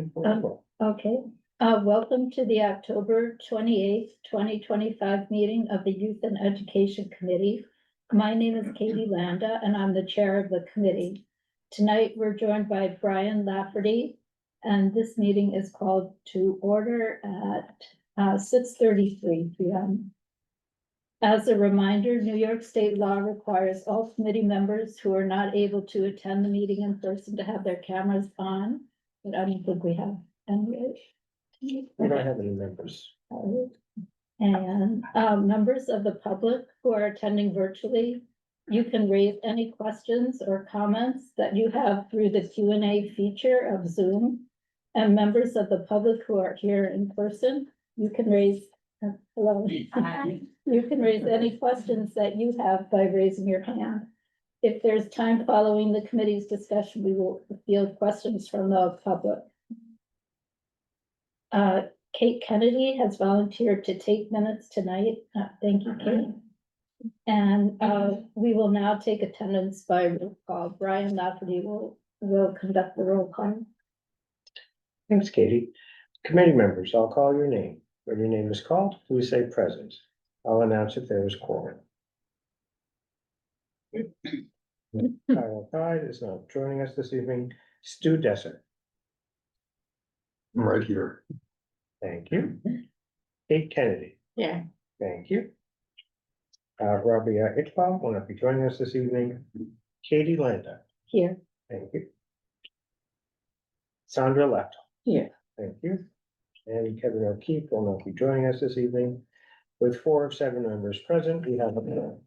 Okay, welcome to the October 28th, 2025 meeting of the Youth and Education Committee. My name is Katie Landa and I'm the chair of the committee. Tonight, we're joined by Brian Lafferty, and this meeting is called to order at 6:33 p.m. As a reminder, New York State law requires all committee members who are not able to attend the meeting in person to have their cameras on, but I don't think we have any. We don't have any members. And members of the public who are attending virtually, you can raise any questions or comments that you have through the Q&A feature of Zoom. And members of the public who are here in person, you can raise, hello. You can raise any questions that you have by raising your hand. If there's time following the committee's discussion, we will field questions from the public. Kate Kennedy has volunteered to take minutes tonight. Thank you, Kate. And we will now take attendance by roll call. Brian Lafferty will conduct the roll call. Thanks, Katie. Committee members, I'll call your name. When your name is called, please say present. I'll announce if there is quorum. Kyle Hyde is not joining us this evening. Stu Desser. I'm right here. Thank you. Kate Kennedy. Yeah. Thank you. Rabia Iqbal will not be joining us this evening. Katie Landa. Here. Thank you. Sandra Lepto. Here. Thank you. And Kevin O'Keefe will not be joining us this evening. With 4 of 7 members present, we have a quorum.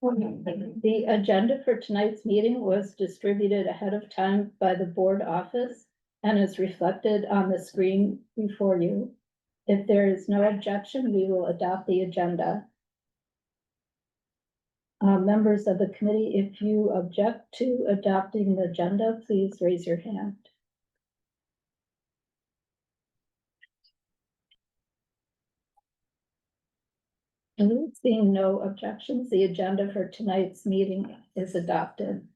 The agenda for tonight's meeting was distributed ahead of time by the board office and is reflected on the screen before you. If there is no objection, we will adopt the agenda. Members of the committee, if you object to adopting the agenda, please raise your hand. Seeing no objections, the agenda for tonight's meeting is adopted.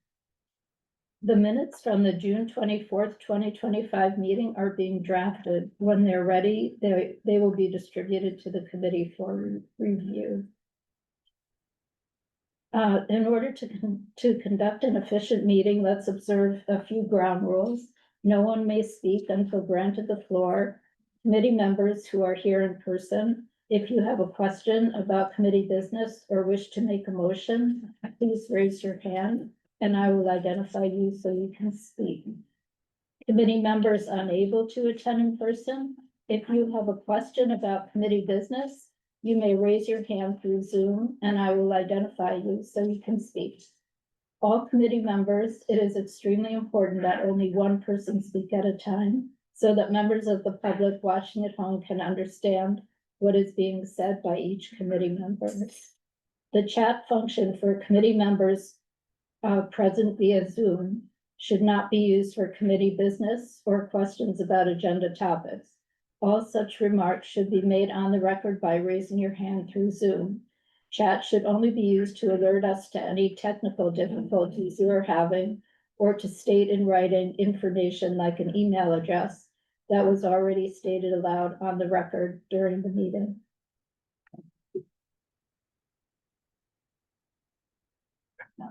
The minutes from the June 24th, 2025 meeting are being drafted. When they're ready, they will be distributed to the committee for review. In order to conduct an efficient meeting, let's observe a few ground rules. No one may speak until granted the floor. Committee members who are here in person, if you have a question about committee business or wish to make a motion, please raise your hand and I will identify you so you can speak. Committee members unable to attend in person, if you have a question about committee business, you may raise your hand through Zoom and I will identify you so you can speak. All committee members, it is extremely important that only one person speak at a time so that members of the public watching at home can understand what is being said by each committee member. The chat function for committee members present via Zoom should not be used for committee business or questions about agenda topics. All such remarks should be made on the record by raising your hand through Zoom. Chat should only be used to alert us to any technical difficulties you are having or to state in writing information like an email address that was already stated aloud on the record during the meeting.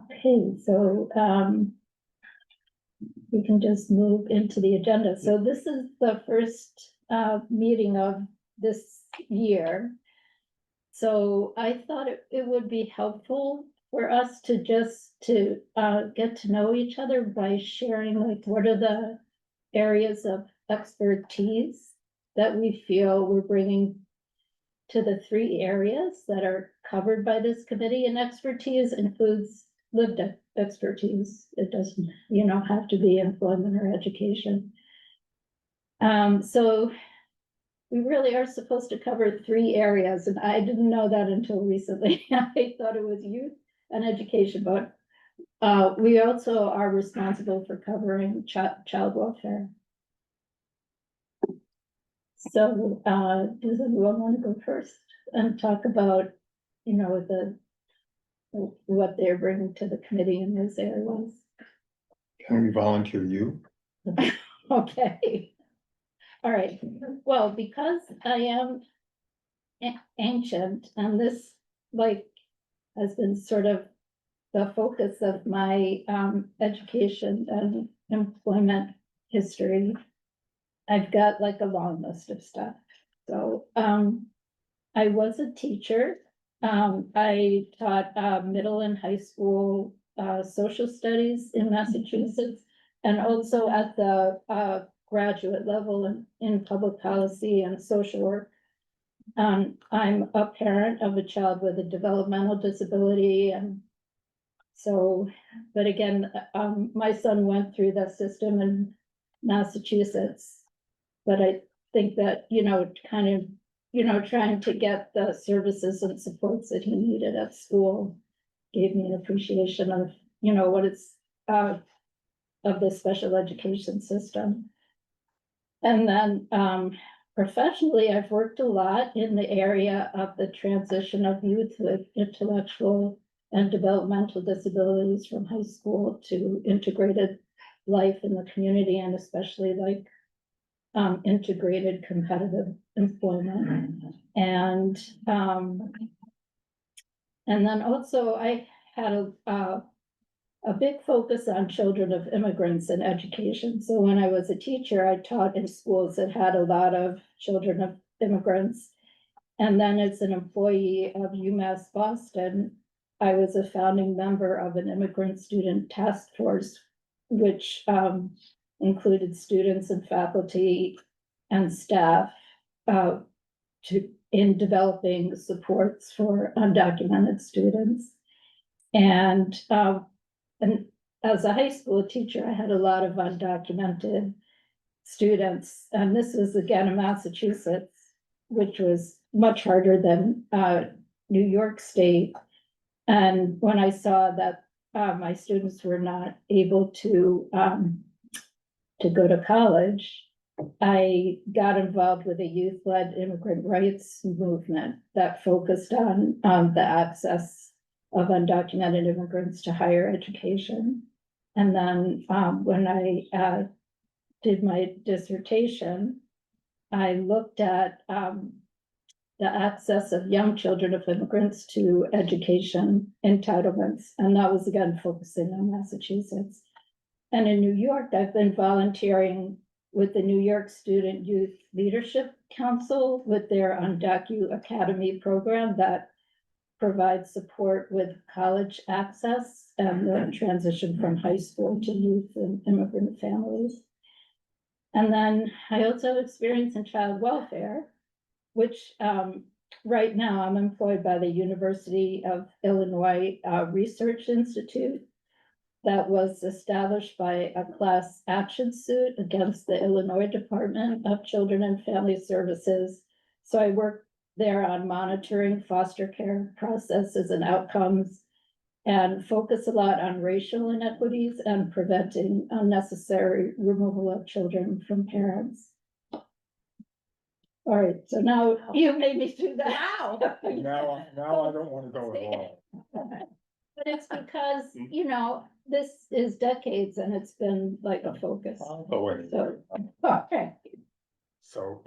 Okay, so we can just move into the agenda. So this is the first meeting of this year. So I thought it would be helpful for us to just get to know each other by sharing like what are the areas of expertise that we feel we're bringing to the 3 areas that are covered by this committee, and expertise includes lived expertise. It doesn't, have to be employment or education. So we really are supposed to cover 3 areas, and I didn't know that until recently. I thought it was youth and education, but we also are responsible for covering child welfare. So does anyone want to go first and talk about, what they're bringing to the committee in those areas? Can we volunteer you? Okay. All right, well, because I am ancient and this like has been sort of the focus of my education and employment history. I've got like a long list of stuff. So I was a teacher. I taught middle and high school social studies in Massachusetts and also at the graduate level in public policy and social work. I'm a parent of a child with a developmental disability and so, but again, my son went through the system in Massachusetts. But I think that, kind of, trying to get the services and supports that he needed at school gave me an appreciation of, what it's, of the special education system. And then, professionally, I've worked a lot in the area of the transition of youth with intellectual and developmental disabilities from high school to integrated life in the community and especially like integrated competitive employment. And then also I had a big focus on children of immigrants and education. So when I was a teacher, I taught in schools that had a lot of children of immigrants. And then as an employee of UMass Boston, I was a founding member of an immigrant student task force, which included students and faculty and staff in developing supports for undocumented students. And as a high school teacher, I had a lot of undocumented students. And this was again in Massachusetts, which was much harder than New York State. And when I saw that my students were not able to go to college, I got involved with a youth-led immigrant rights movement that focused on the access of undocumented immigrants to higher education. And then when I did my dissertation, I looked at the access of young children of immigrants to education entitlements, and that was again focusing on Massachusetts. And in New York, I've been volunteering with the New York Student Youth Leadership Council with their Undocu Academy program that provides support with college access and the transition from high school to youth and immigrant families. And then I also have experience in child welfare, which right now I'm employed by the University of Illinois Research Institute that was established by a class action suit against the Illinois Department of Children and Family Services. So I work there on monitoring foster care processes and outcomes and focus a lot on racial inequities and preventing unnecessary removal of children from parents. All right, so now you made me do that. Now I don't want to go at all. But it's because, this is decades and it's been like a focus. Oh, anyway, So, okay. so,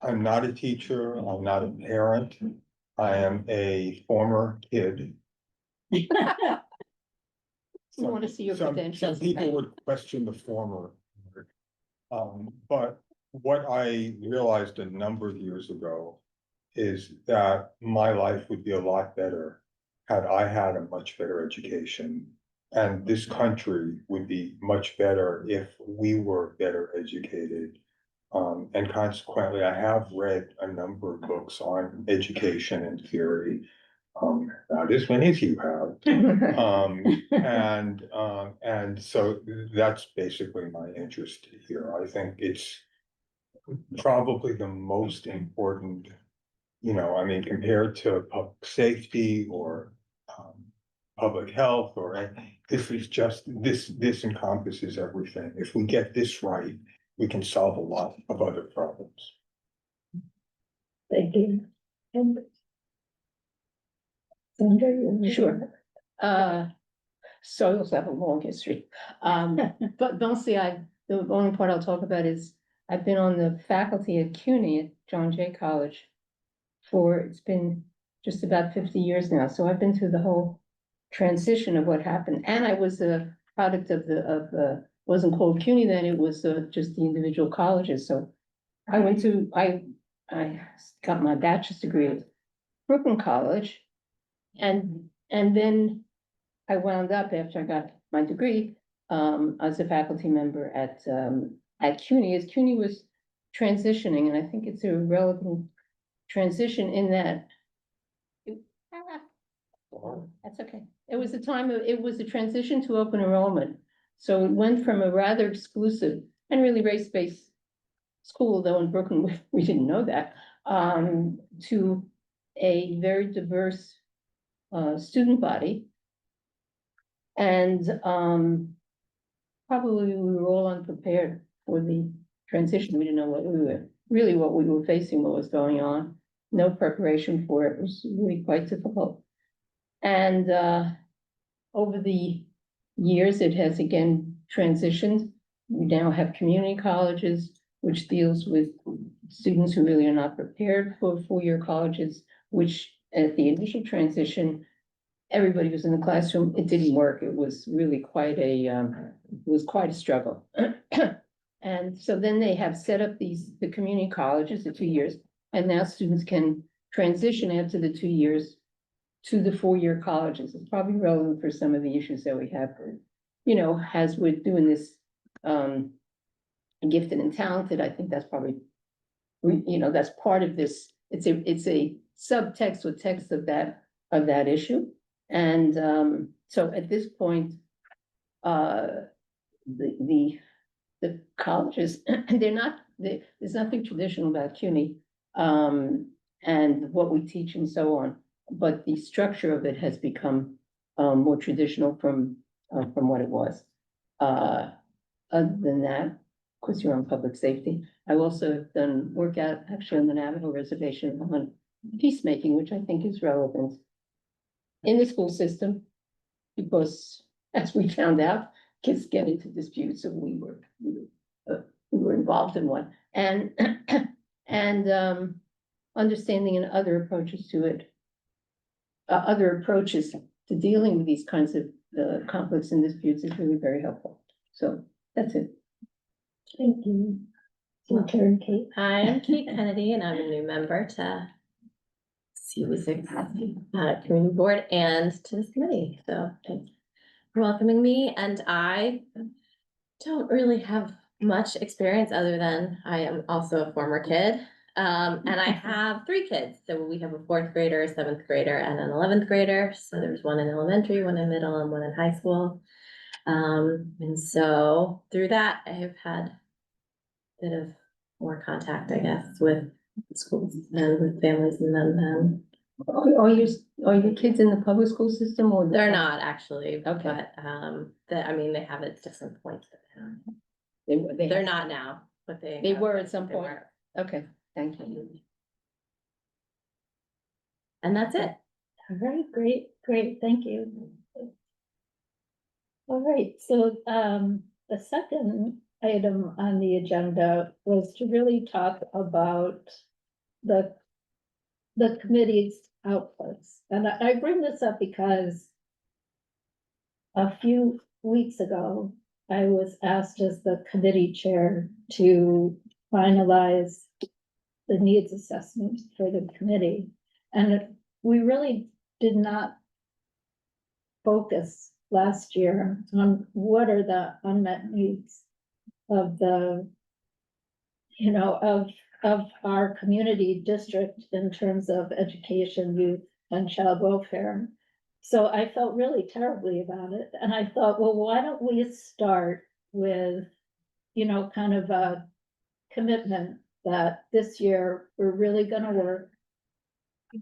I'm not a teacher, I'm not a parent, I am a former kid. We want to see your Some credentials. people would question the former. But what I realized a number of years ago is that my life would be a lot better had I had a much better education. And this country would be much better if we were better educated. And consequently, I have read a number of books on education and theory. Not as many as you have. And so that's basically my interest here. I think it's probably the most important, compared to public safety or public health or this is just this encompasses everything. If we get this right, we can solve a lot of other problems. Thank you. And Sandra, you. Sure. Soils have a long history. But mostly I the only part I'll talk about is I've been on the faculty at CUNY at John Jay College it's been just about 50 years now. So I've been through the whole transition of what happened. And I was a product wasn't called CUNY then, it was just the individual colleges. So I got my bachelor's degree at Brooklyn College. And then I wound up after I got my degree, as a faculty member at CUNY, as CUNY was transitioning, and I think it's a relevant transition in that. That's okay. It was a transition to open enrollment. So it went from a rather exclusive and really race-based school, though in Brooklyn, we didn't know that, to a very diverse student body. And probably we were all unprepared for the transition. We didn't know what we were facing, what was going on. No preparation for it. It was really quite difficult. And over the years, it has again transitioned. We now have community colleges, which deals with students who really are not prepared for four-year colleges, which at the initial transition, everybody was in the classroom. It didn't work. It was really quite a struggle. And so then they have set up the community colleges, the 2 years, and now students can transition after the 2 years to the four-year colleges. It's probably relevant for some of the issues that we have, as we're doing this, gifted and talented. I think that's probably, that's part of this. It's a subtext or text of that issue. And so at this point, the colleges, there's nothing traditional about CUNY, and what we teach and so on, but the structure of it has become more traditional from what it was. Other than that, of course, you're on public safety. I also have done work out actually on the Navajo Reservation on peacemaking, which I think is relevant in the school system, because as we found out, kids get into disputes, so we were involved in one, and understanding and other approaches to it, other approaches to dealing with these kinds of conflicts and disputes is really very helpful. So that's it. Thank you. Your turn, Kate. I'm Kate Kennedy, and I'm a new member to CU6 Community Board and to this committee. So thanks for welcoming me. And I don't really have much experience other than I am also a former kid. And I have 3 kids. So we have a 4th grader, a 7th grader, and an 11th grader. So there's one in elementary, one in middle, and one in high school. And so through that, I have had a bit of more contact, I guess, with schools and with families and them. Are your kids in the public school system or? They're not actually, Okay. but they have at different points. They're They're not now, but They were at some they point. were. Okay, thank you. And that's it. All right, great, thank you. All right, so the second item on the agenda was to really talk about the committee's outputs. And I bring this up because a few weeks ago, I was asked as the committee chair to finalize the needs assessment for the committee. And we really did not focus last year on what are the unmet needs of the, of our community district in terms of education, youth, and child welfare. So I felt really terribly about it. And I thought, well, why don't we start with, kind of a commitment that this year we're really gonna work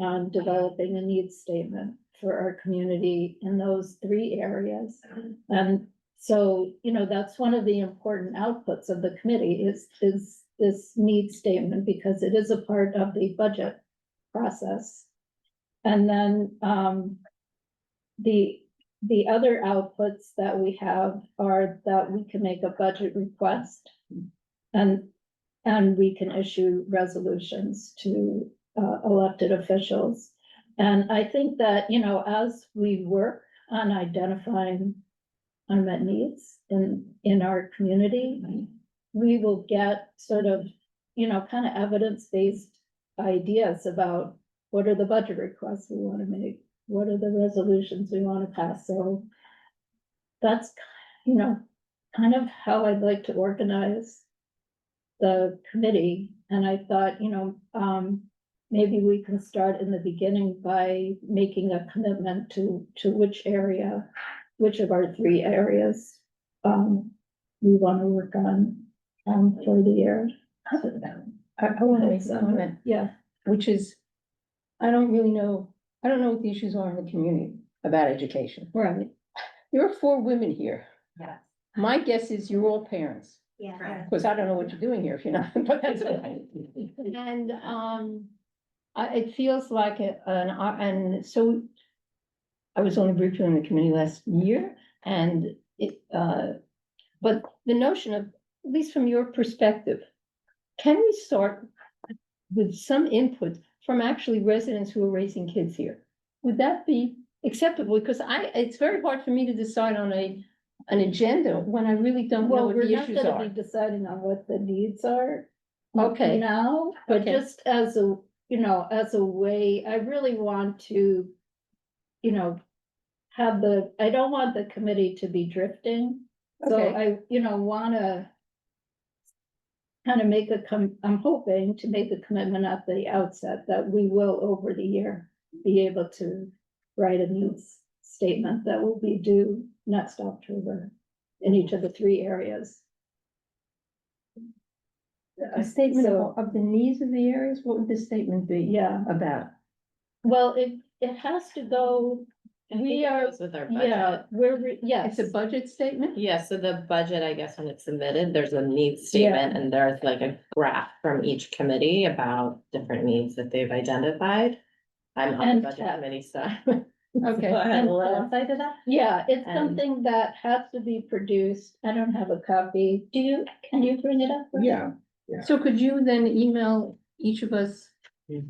on developing a needs statement for our community in those 3 areas. And so, that's one of the important outputs of the committee is this needs statement, because it is a part of the budget process. And then, the other outputs that we have are that we can make a budget request. And we can issue resolutions to elected officials. And I think that, you know, as we work on identifying unmet needs in our community, we will get sort of, you know, kind of evidence-based ideas about what are the budget requests we want to make, what are the resolutions we want to pass. So that's, you know, kind of how I'd like to organize the committee. And I thought, you know, maybe we can start in the beginning by making a commitment to which of our 3 areas we want to work on for the year. I want to make a comment, Yeah, which is, I don't know what the issues are in the community about education. right. There are 4 women here. Yes. My guess is you're all parents. Yeah. Of course, I don't know what you're doing here if you're not, but that's okay. And, it feels like and so I was only briefly in the committee last year, and but the notion of, at least from your perspective, can we start with some input from actually residents who are raising kids here? Would that be acceptable? Because it's very hard for me to decide on an agenda when I really don't know Well, what we're the not issues gonna are. be deciding on what the needs are. Okay. Now, but Okay. just as a, you know, as a way, I really want to, you know, I don't want the committee to be drifting. So Okay. I, you know, wanna kind of I'm hoping to make a commitment at the outset that we will, over the year, be able to write a needs statement that will be due next October in each of the 3 areas. A statement So, of the needs of the areas, what would this statement be yeah, about? well, it has to go, I think we it are, goes with our yeah, budget. yes. It's a budget statement? Yeah, so the budget, I guess, when it's submitted, there's a needs statement and there's like a graph from each committee about different needs that they've identified. I'm on the And budget cap. committee, so. Okay. So I had And a little cap. insight to that. Yeah, it's And- something that has to be produced. I don't have a copy. Can you bring it up? Yeah. So could you then email each of us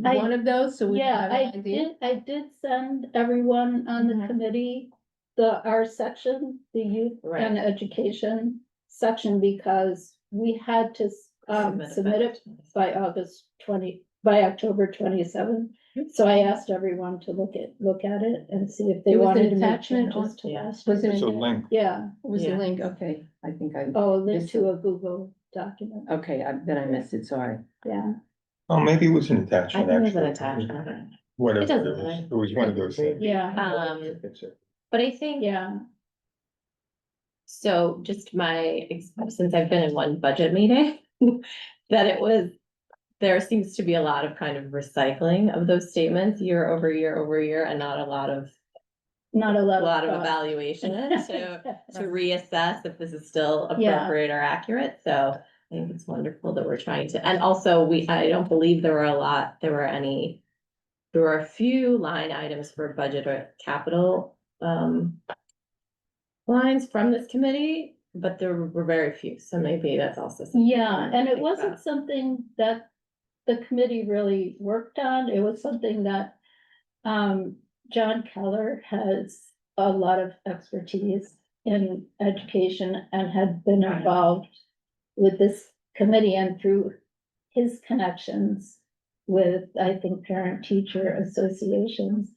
I- one of those, so we Yeah, have I an idea? did send everyone on the Mhm. committee, our section, the youth and Right. education section, because we had to submit it by October 27th. So I asked everyone to look at it and see if they There was an wanted to make attachment changes to yeah. last. Was year. it, So link, Yeah, was a Yeah. link? Okay, I think I, oh, link Missed to it. a Google document, okay, then I missed it, sorry. yeah. oh, maybe it was an I attachment, think there's an actually. attachment, Whatever, It doesn't it was, matter. it was one of those things. Yeah, but I think. yeah, So just since I've been in one budget meeting, that there seems to be a lot of kind of recycling of those statements year over year, and not a lot of not a lot of. thought. evaluation to reassess if this is still Yeah. appropriate or accurate. So I think it's wonderful that we're trying to, and also I don't believe there were a few line items for budget or capital, lines from this committee, but there were very few, so maybe that's also. something Yeah, to and it think wasn't about. something that the committee really worked on. It was something that John Keller has a lot of expertise in education and had been involved with this committee, and through his connections with, I think, parent-teacher associations,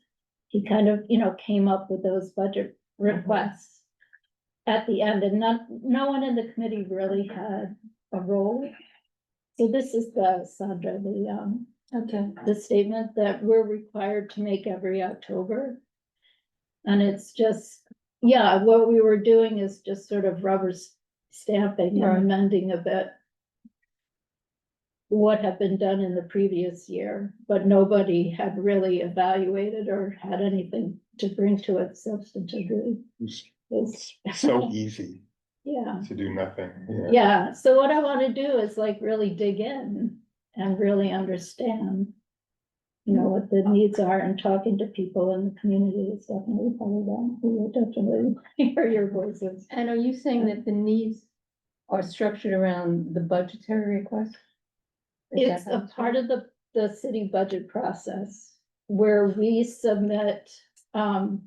he kind of, you know, came up with those budget requests at the end, and no one in the committee really had a role. So this is Sandra, Okay. the statement that we're required to make every October. And it's just, yeah, what we were doing is just sort of rubber stamping Right. and amending a bit what had been done in the previous year, but nobody had really evaluated or had anything to bring to it substantively. It's So easy yeah, to do nothing, yeah. yeah, so what I wanna do is like really dig in and really understand you know, what the needs are, and talking to people in the community is definitely part of that. We will definitely hear your voices. And are you saying that the needs are structured around the budgetary request? Is It's that how a part of the city budget process where we submit, a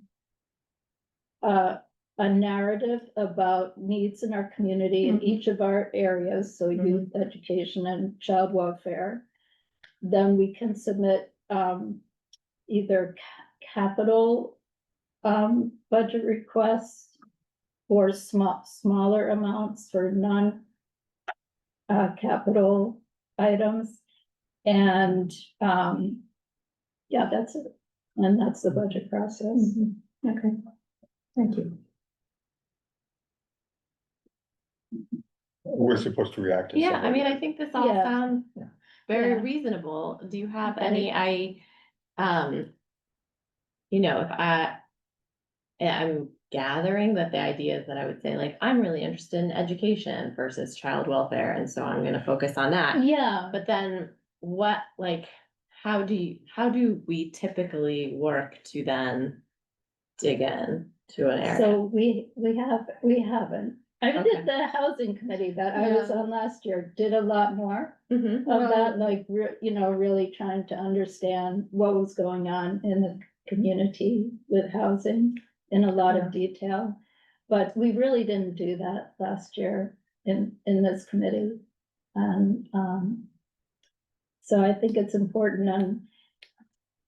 narrative about needs in our community in Mhm. each of our areas, so youth, education, and child welfare. Then we can submit, either capital, budget requests or smaller amounts for capital items. And, yeah, that's it. And that's the budget process. Mhm. Okay, thank you. We're supposed to react. to Yeah, I somebody. mean, I think this all Yeah. sounds very Yeah. reasonable. Do you have Okay. any, you know, if I'm gathering that the idea is that I would say like, I'm really interested in education versus child welfare, and so I'm gonna focus on that. Yeah, But then what, like, how do we typically work to then dig in to an area? so we haven't. I Okay. did the housing committee that I was on last year, did a lot more Mhm. of that, like, you know, really trying to understand what was going on in the community with housing in a lot Yeah. of detail. But we really didn't do that last year in this committee. And, so I think it's important. And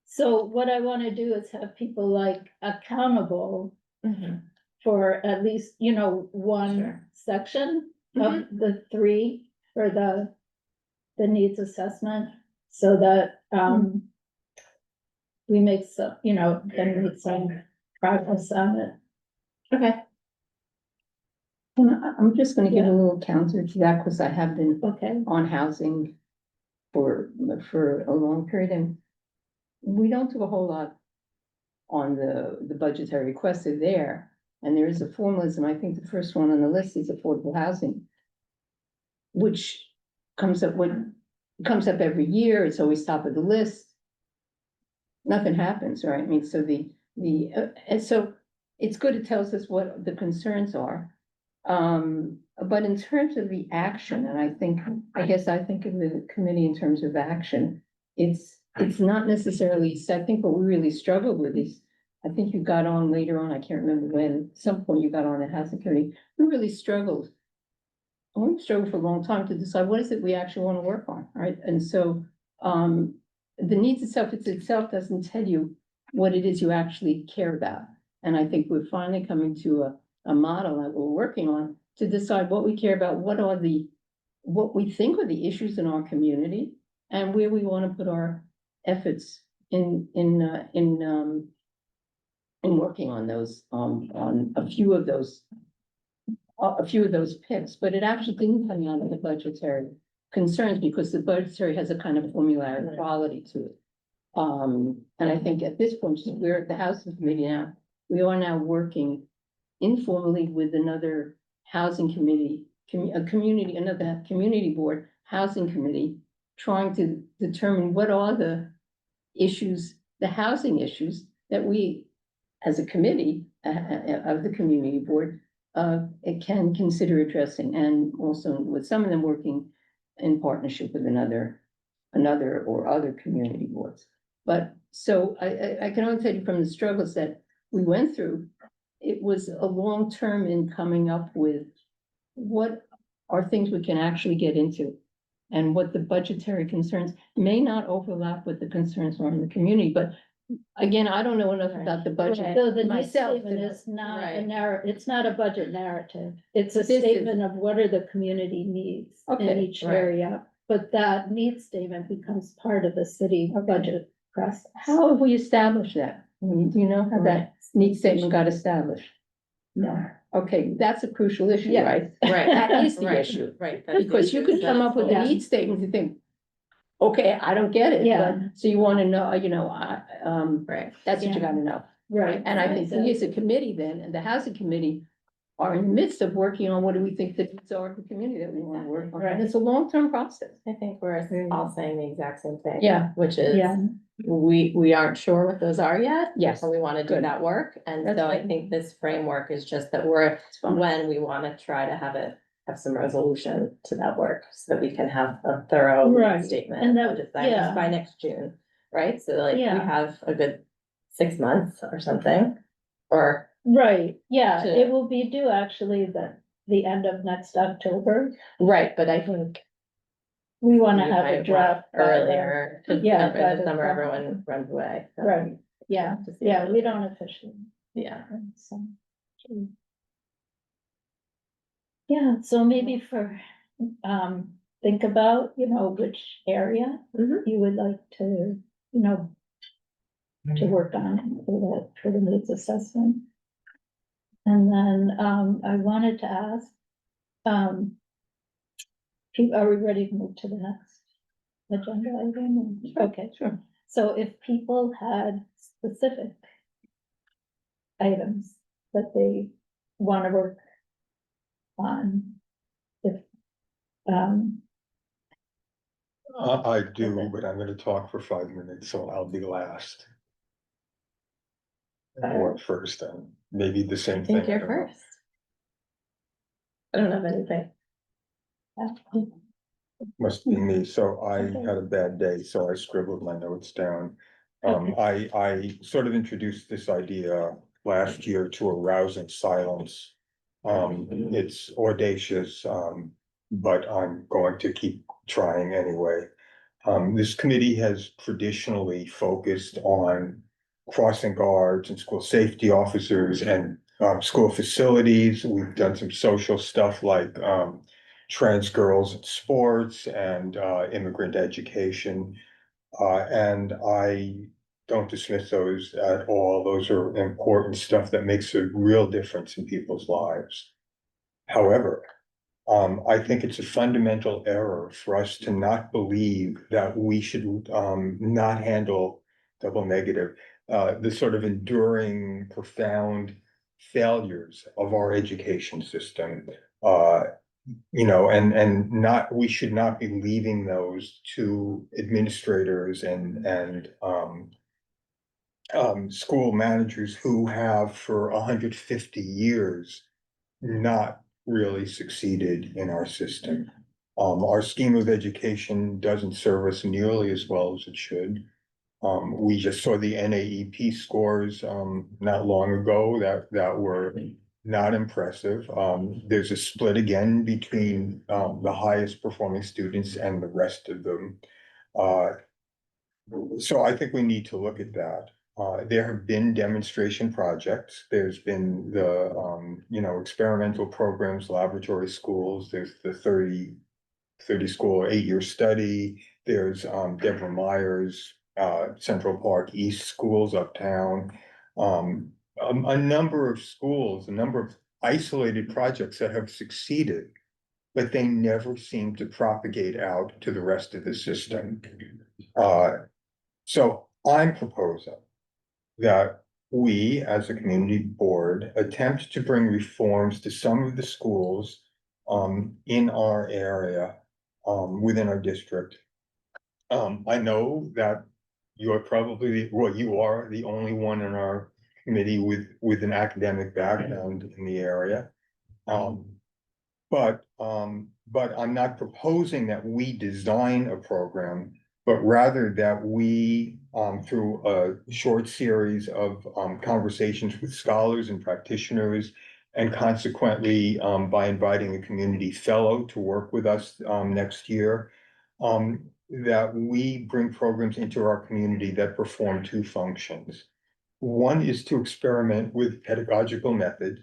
so what I want to do is have people like accountable Mhm. for at least, you know, one Sure. section of the three for the needs assessment, so that, we make some, you know, then make some progress on it. Okay. I'm just gonna give a Yeah. little counter to that, because I have been Okay, on housing for a long period, and we don't do a whole lot on the budgetary requests are there, and there is a formalism. I think the first one on the list is affordable housing, which comes up every year. It's always top of the list. Nothing happens, right? I mean, so and so it's good. It tells us what the concerns are. But in terms of the action, and I guess I think of the committee in terms of action, it's not necessarily, so I think what we really struggle with is, I think you got on later on, I can't remember when, at some point you got on the housing committee, we really struggled. And we've struggled for a long time to decide what is it we actually want to work on, right? And so, the needs itself doesn't tell you what it is you actually care about. And I think we're finally coming to a model that we're working on to decide what we care about, what we think are the issues in our community, and where we want to put our efforts in working on those, on a few of those picks. But it actually didn't come out of the budgetary concerns, because the budgetary has a kind of formulaic quality to it. And I think at this point, we're at the housing committee now, we are now working informally with another housing committee, another community board, housing committee, trying to determine what are the issues, the housing issues that we, as a committee of the community board, it can consider addressing, and also with some of them working in partnership with another or other community boards. But so I can only tell you from the struggles that we went through, it was a long term in coming up with what are things we can actually get into, and what the budgetary concerns may not overlap with the concerns are in the community. But again, I don't know enough about the budget so the needs myself. statement is not a Right. it's not a budget narrative. It's a This is- statement of what are the community needs in Okay, each right. area. But that needs statement becomes part of the city Okay. budget process. How have we established that? I mean, do you know how that needs statement got established? No. Okay, that's a crucial issue, Yeah. right? Right. That is the Right. issue. Right. that's the Because you issue, can come up with a Yeah. need statement, you think, okay, I don't get it, Yeah. but, so you wanna know, Right. that's what you Yeah. gotta know. Right. And I think we as a committee then, and the housing committee, are in the midst of working on what do we think the needs are of the community that we wanna work on, and it's a long-term process. I think we're all saying the exact same thing. Yeah. Which is, Yeah, we aren't sure what those are yet. Yes, So we wanna do good. that work, and That's so I fine. think this framework is just that we're, fine. when we wanna try to have some resolution to that work, so that we can have a thorough Right, statement and of that- design yeah. by next June, right? So like, we Yeah. have a good 6 months or something, or, Right, yeah, To- it will be due actually the end of next October. right, but I think We wanna we have might a want draft by the- earlier, cause Yeah, in by the the summer, summer. everyone runs away. so Right, yeah, have to see yeah, what we it don't is. officially. Yeah, so. Yeah, so maybe for, think about, which area Mhm. you would like to, to work on for the needs assessment. And then, I wanted to ask, are we ready to move to the next agenda item? Okay, Sure. so if people had specific items that they want to work on, if, I do, Okay. but I'm gonna talk for 5 minutes, so I'll be last. Alright. Or first, and maybe the I same think thing. I you're don't know. first. I don't have anything. Must be me, so I Okay. had a bad day, so I scribbled my notes down. I sort of introduced this idea last year to arousing silence. It's audacious, but I'm going to keep trying anyway. This committee has traditionally focused on crossing guards and school safety officers and school facilities. We've done some social stuff like trans girls in sports and immigrant education. And I don't dismiss those at all. Those are important stuff that makes a real difference in people's lives. However, I think it's a fundamental error for us to not believe that we should not handle double negative, the sort of enduring, profound failures of our education system. Uh, and not, we should not be leaving those to administrators and school managers who have for 150 years not really succeeded in our system. Our scheme of education doesn't serve us nearly as well as it should. We just saw the NAEP scores, not long ago that were not impressive. There's a split again between, the highest performing students and the rest of them. So I think we need to look at that. There have been demonstration projects. There's been the, experimental programs, laboratory schools. There's the 30 school 8-year study. There's, Deborah Myers, Central Park East schools uptown. A number of schools, a number of isolated projects that have succeeded, but they never seem to propagate out to the rest of the system. So I'm proposing that we, as a community board, attempt to bring reforms to some of the schools in our area, within our district. I know that you're probably, well, you are the only one in our committee with an academic background in the area. But I'm not proposing that we design a program, but rather that we, through a short series of conversations with scholars and practitioners, and consequently, by inviting a community fellow to work with us next year, that we bring programs into our community that perform two functions. One is to experiment with pedagogical methods.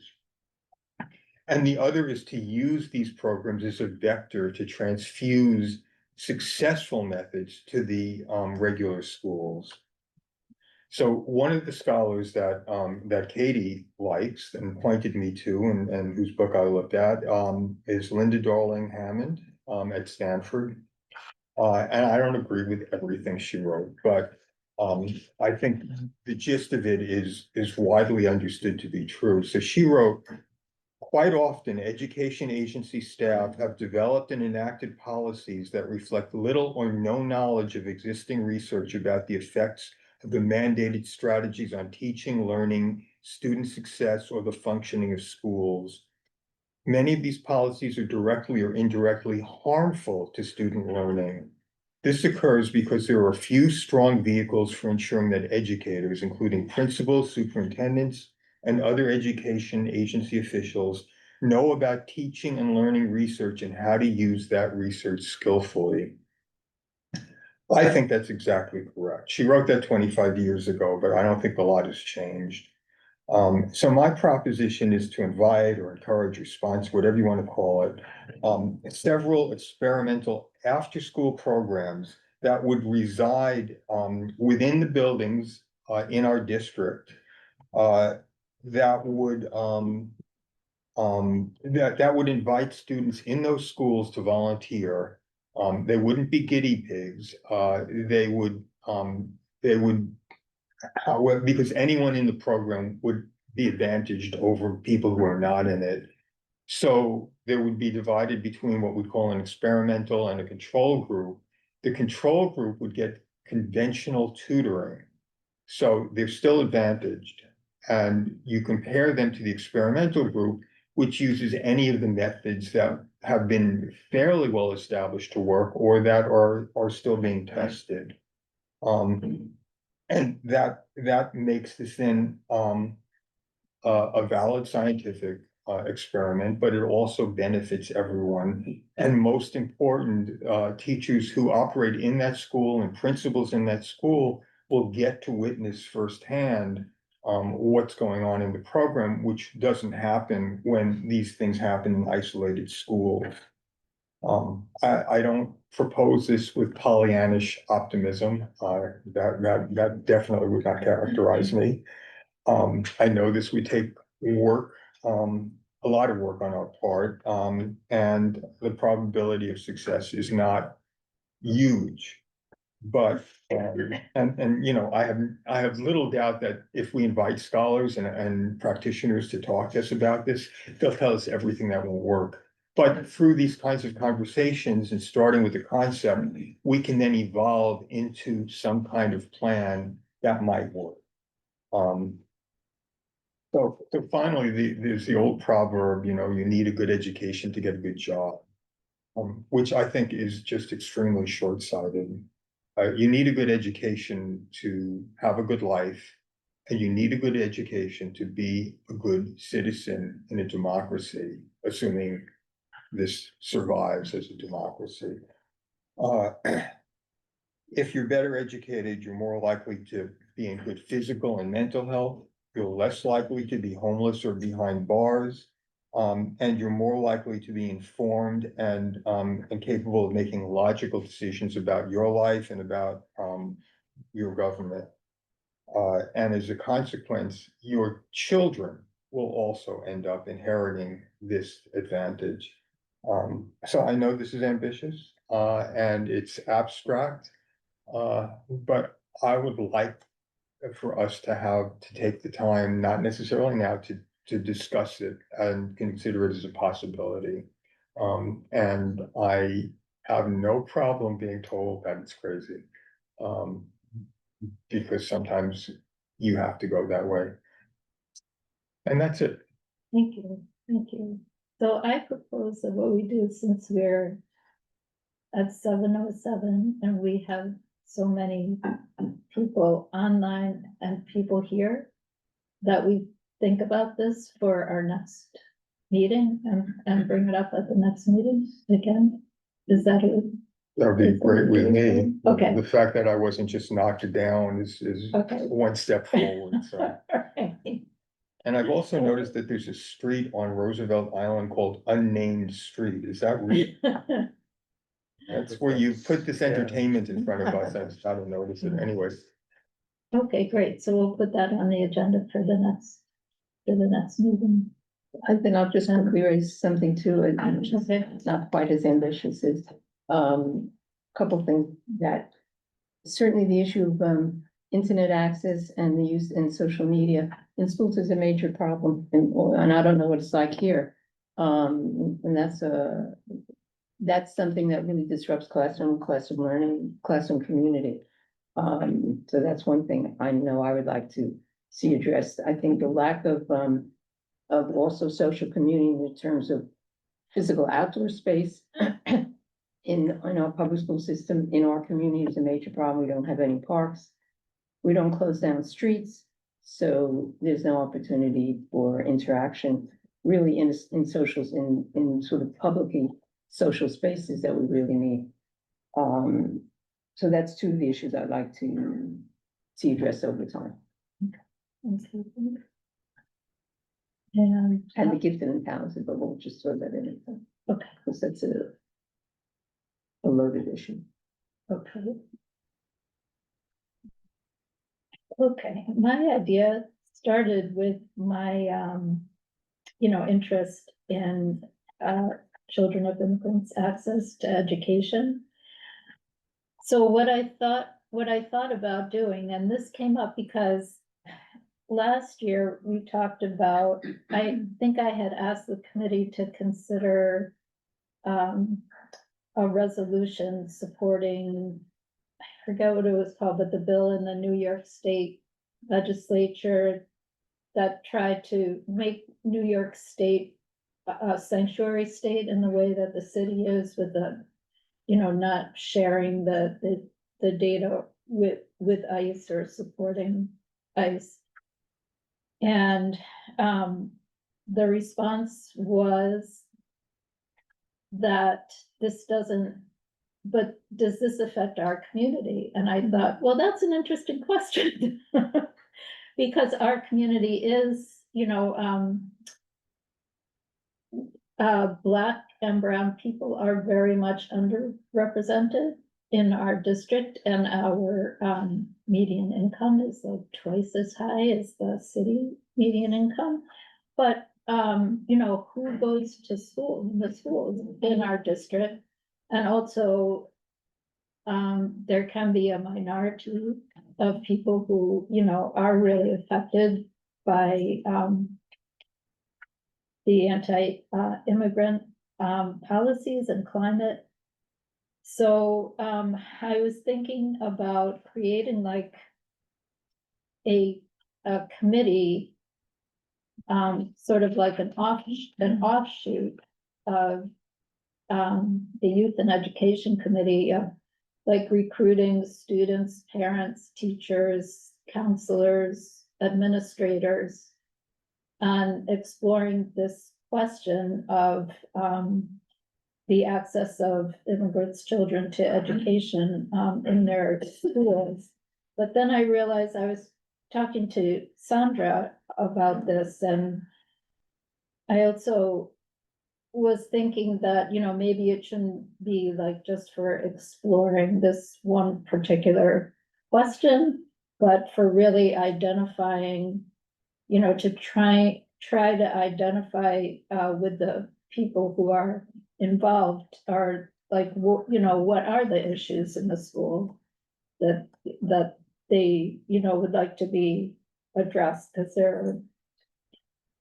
And the other is to use these programs as a vector to transfuse successful methods to the regular schools. So one of the scholars that Katie likes and pointed me to, and whose book I looked at, is Linda Darling Hammond at Stanford. And I don't agree with everything she wrote, but I think the gist of it is widely understood to be true. So she wrote, quite often, education agency staff have developed and enacted policies that reflect little or no knowledge of existing research about the effects of the mandated strategies on teaching, learning, student success, or the functioning of schools. Many of these policies are directly or indirectly harmful to student learning. This occurs because there are few strong vehicles for ensuring that educators, including principals, superintendents, and other education agency officials, know about teaching and learning research and how to use that research skillfully. I think that's exactly correct. She wrote that 25 years ago, but I don't think a lot has changed. So my proposition is to invite or encourage response, whatever you want to call it, several experimental after-school programs that would reside within the buildings in our district that would that would invite students in those schools to volunteer. They wouldn't be guinea pigs. They would however, because anyone in the program would be advantaged over people who are not in it. So there would be divided between what we call an experimental and a control group. The control group would get conventional tutoring. So they're still advantaged. And you compare them to the experimental group, which uses any of the methods that have been fairly well established to work or that are still being tested. And that makes this then a valid scientific experiment, but it also benefits everyone. And most important, teachers who operate in that school and principals in that school will get to witness firsthand what's going on in the program, which doesn't happen when these things happen in isolated schools. I don't propose this with Pollyannish optimism. That definitely would not characterize me. I know this would take work, a lot of work on our part, and the probability of success is not huge. But, you know, I have little doubt that if we invite scholars and practitioners to talk to us about this, they'll tell us everything that won't work. But through these kinds of conversations and starting with the concept, we can then evolve into some kind of plan that might work. So finally, there's the old proverb, you know, you need a good education to get a good job. Which I think is just extremely short-sighted. You need a good education to have a good life, and you need a good education to be a good citizen in a democracy, assuming this survives as a democracy. If you're better educated, you're more likely to be in good physical and mental health. You're less likely to be homeless or behind bars. And you're more likely to be informed and capable of making logical decisions about your life and about your government. And as a consequence, your children will also end up inheriting this advantage. So I know this is ambitious and it's abstract, but I would like for us to take the time, not necessarily now, to discuss it and consider it as a possibility. And I have no problem being told that it's crazy. Because sometimes you have to go that way. And that's it. Thank you, thank you. So I propose that what we do, since we're at 7:07 and we have so many people online and people here, that we think about this for our next meeting and bring it up at the next meeting again. Is that it? That would be great with me. Okay. The fact that I wasn't just knocked down is Okay. one step forward, so. Alright. And I've also noticed that there's a street on Roosevelt Island called Unnamed Street. Is that real? That's where you put this entertainment in front of us. I just haven't noticed it anyways. Okay, great. So we'll put that on the agenda for the next meeting. I think I'll just quickly raise something too, and Okay. it's not quite as ambitious as, couple things that certainly the issue of, internet access and the use in social media in schools is a major problem, and I don't know what it's like here, And that's something that really disrupts classroom learning, classroom community. So that's one thing I know I would like to see addressed. I think the lack of also social community in terms of physical outdoor space in our public school system, in our community is a major problem. We don't have any parks. We don't close down streets, so there's no opportunity for interaction really in socials, in sort of publicly social spaces that we really need. So that's two of the issues I'd like to see addressed over time. And, And the gifted and talented, but we'll just throw that in. okay, Because that's a loaded issue. okay. Okay, my idea started with my, interest in, children of immigrants' access to education. So what I thought about doing, and this came up because last year we talked about, I think I had asked the committee to consider, a resolution supporting, I forget what it was called, but the bill in the New York State legislature that tried to make New York State a sanctuary state in the way that the city is, with the, not sharing the data with ICE or supporting ICE. And the response was that this doesn't, but does this affect our community? And I thought, well, that's an interesting question. Because our community is, Black and brown people are very much underrepresented in our district, and our median income is like twice as high as the city median income. But who goes to school, the schools in our district? And also, there can be a minority of people who, are really affected by the anti-immigrant policies and climate. So I was thinking about creating like a committee, sort of like an offshoot of the Youth and Education Committee, like recruiting students, parents, teachers, counselors, administrators, and exploring this question of the access of immigrants' children to education in their schools. But then I realized I was talking to Sandra about this, and I also was thinking that, maybe it shouldn't be like just for exploring this one particular question, but for really identifying, to try to identify with the people who are involved, are like, what are the issues in the school that they, would like to be addressed, because there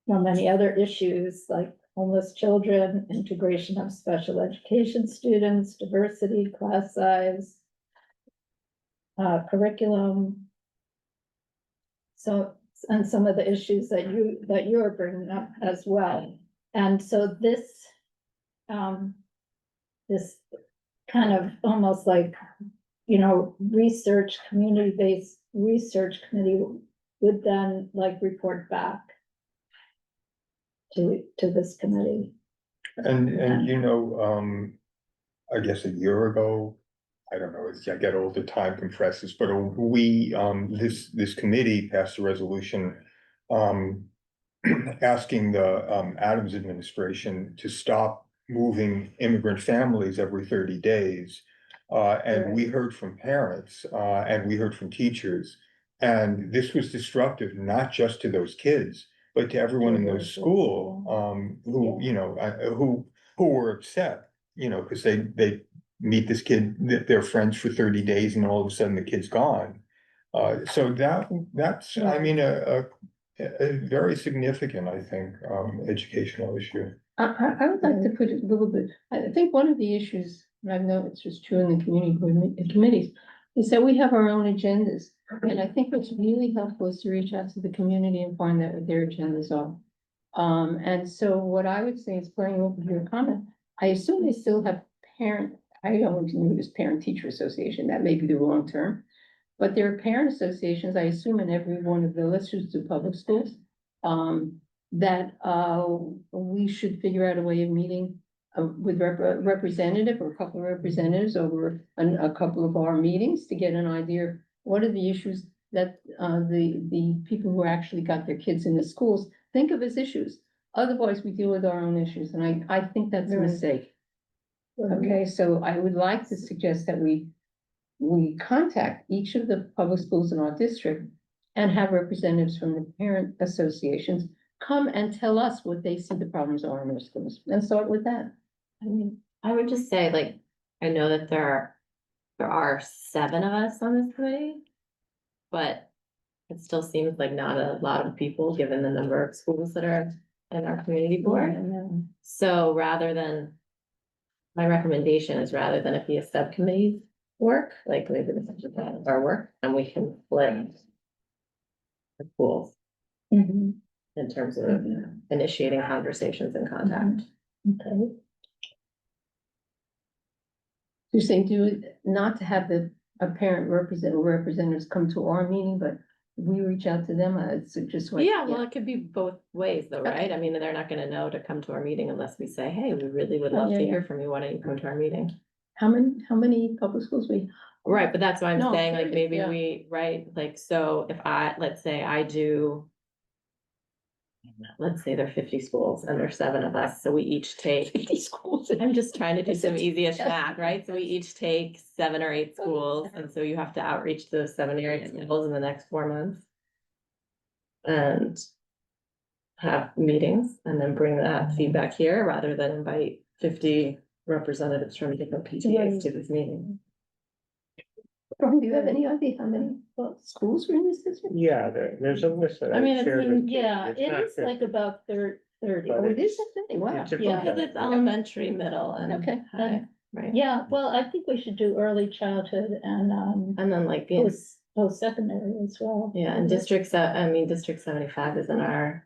are many other issues like homeless children, integration of special education students, diversity, class size, curriculum. So, and some of the issues that you're bringing up as well. And so this kind of almost like, community-based research committee would then like report back to this committee. And I guess a year ago, I don't know, as I get older, time compresses, but we, this committee passed a resolution asking the Adams administration to stop moving immigrant families every 30 days. And we heard from parents, and we heard from teachers, and this was disruptive, not just to those kids, but to everyone in those schools, who were upset, because they meet this kid, their friends for 30 days, and all of a sudden the kid's gone. So that's, I mean, a very significant, I think, educational issue. I would like to put it a little bit, I think one of the issues, and I've noticed is true in the community board committees, is that we have our own agendas. And I think what's really helpful is to reach out to the community and find out what their agendas are. And so what I would say is playing off of your comment, I assume they still have I always knew it as parent-teacher association, that may be the wrong term. But there are parent associations, I assume in every one of the, let's just do public schools. That we should figure out a way of meeting with representative or a couple of representatives over a couple of our meetings to get an idea of what are the issues that the people who actually got their kids in the schools think of as issues. Otherwise, we deal with our own issues, and I think that's a Right. mistake. Okay, so I would like to suggest that we contact each of the public schools in our district and have representatives from the parent associations come and tell us what they see the problems are in their schools, and start with that. I mean, I would just say, like, I know that there are 7 of us on this committee. But it still seems like not a lot of people, given the number of schools that are in our community board. So my recommendation is rather than it be a subcommittee work, like maybe this is our work, and we can split the schools Mhm, in terms of initiating conversations and contact. okay. You're saying not to have a parent representatives come to our meeting, but we reach out to them, it's just like. Yeah, well, it could be both ways though, right? I mean, they're not gonna know to come to our meeting unless we say, hey, we really would Oh, love yeah, to yeah. hear from you. Why don't you come to our meeting? How many public schools we? Right, but that's why I'm No, saying, like, curious, maybe yeah. we, right, like, so if let's say I do. Let's say there are 50 schools and there's 7 of us, so we each take, 50 schools. I'm just trying to do some easiest Yeah. math, right? So we each take 7 or 8 schools, and so you have to outreach to those 7 or 8 schools in the next 4 months. And have meetings and then bring that feedback here rather than invite 50 representatives from different PTAs to this meeting. Do you have any idea how many schools were in this district? Yeah, there's a list that I mean, I it's shared in- with Katie. Yeah, It's it not is like 50, about 30. but Oh, it is a thing, wow. it's a Yeah. Because it's elementary, middle and Okay. high, right? Yeah, well, I think we should do early childhood and And then like being, post-secondary as well. yeah, and District 75 is in our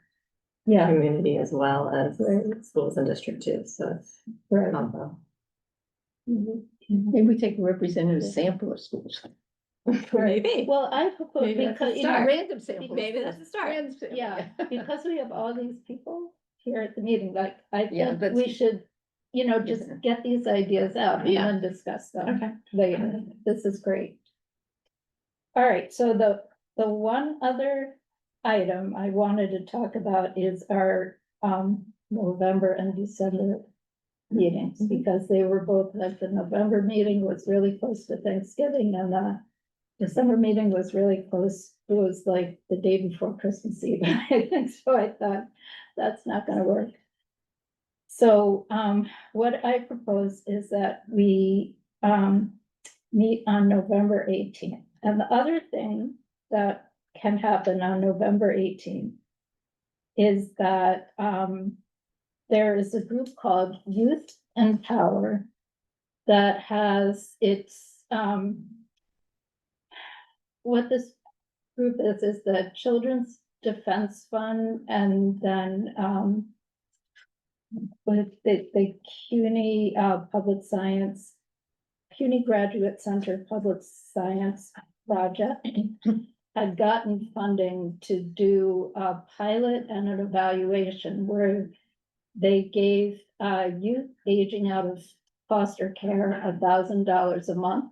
Yeah, community as well as Right. schools in District 2, so it's right. combo. Mhm. Maybe we take a representative sample of schools. Maybe, Well, I propose, Maybe that's a because, you know, start. Random sample. maybe that's a start. Random sample, yeah, because we have all these people here at the meeting, like, I Yeah, think that's- we should, you know, just Yeah. get these ideas out and Yeah. then discuss them Okay. later. This is great. All right, so the one other item I wanted to talk about is our November and December meetings, Mhm. because they were both, like, the November meeting was really close to Thanksgiving and the December meeting was really close. It was like the day before Christmas Eve, I think, so I thought that's not gonna work. So what I propose is that we meet on November 18th. And the other thing that can happen on November 18th is that there is a group called Youth and Power that has what this group is the Children's Defense Fund, and then with the CUNY Public Science, CUNY Graduate Center Public Science Project had gotten funding to do a pilot and an evaluation where they gave youth aging out of foster care $1,000 a month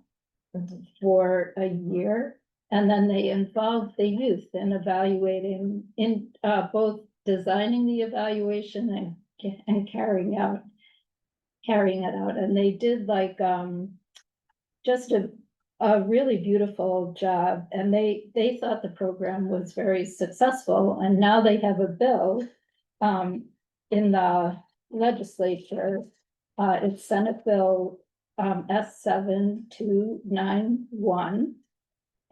for a year. And then they involved the youth in evaluating, in both designing the evaluation and carrying it out. And they did like just a really beautiful job. And they thought the program was very successful. And now they have a bill in the legislature. It's Senate Bill S 7291.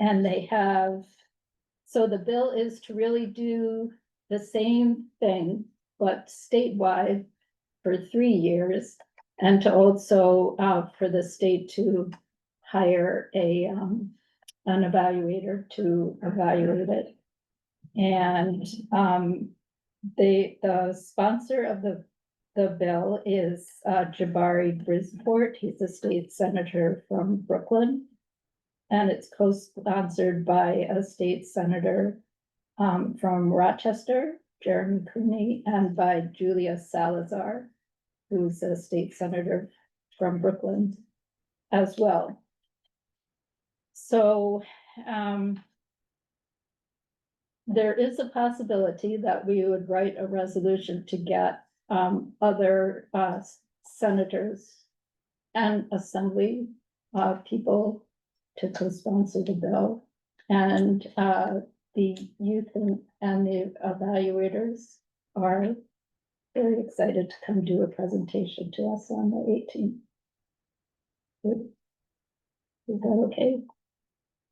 And they have So the bill is to really do the same thing, but statewide for 3 years. And to also, for the state to hire an evaluator to evaluate it. And, the sponsor of the bill is, Jabari Brisport. He's a state senator from Brooklyn. And it's co-sponsored by a state senator, from Rochester, Jeremy Cooney, and by Julia Salazar, who's a state senator from Brooklyn as well. So, there is a possibility that we would write a resolution to get, other, senators and assembly, people to co-sponsor the bill. And, the youth and the evaluators are very excited to come do a presentation to us on the 18th. Is that okay?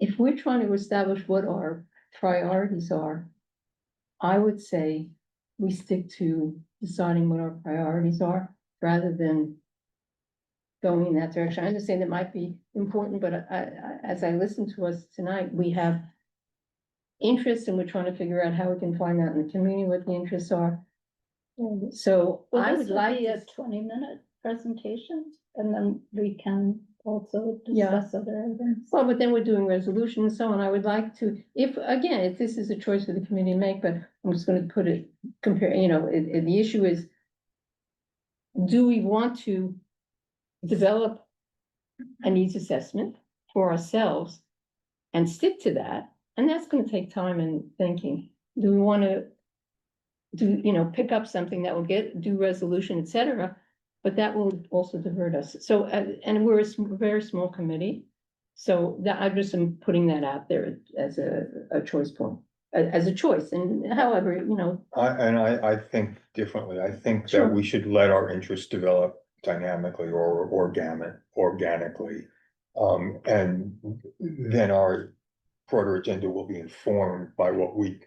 If we're trying to establish what our priorities are, I would say we stick to deciding what our priorities are rather than going in that direction. I understand it might be important, but as I listen to us tonight, we have interests and we're trying to figure out how we can find out in the community what the interests are. So Well, I this would would like be to. a 20-minute presentation, and then we can also Yeah. discuss other items. Well, but then we're doing resolution and so on. I would like to, if this is a choice for the committee to make, but I'm just gonna put it, compare, the issue is, do we want to develop a needs assessment for ourselves and stick to that? And that's gonna take time and thinking. Do we wanna pick up something that will do resolution, et cetera, but that will also divert us. So, and we're a very small committee. So that I just am putting that out there as a choice point, as a choice. And however, I think differently. I think Sure. that we should let our interests develop dynamically or organically. And then our broader agenda will be informed by what we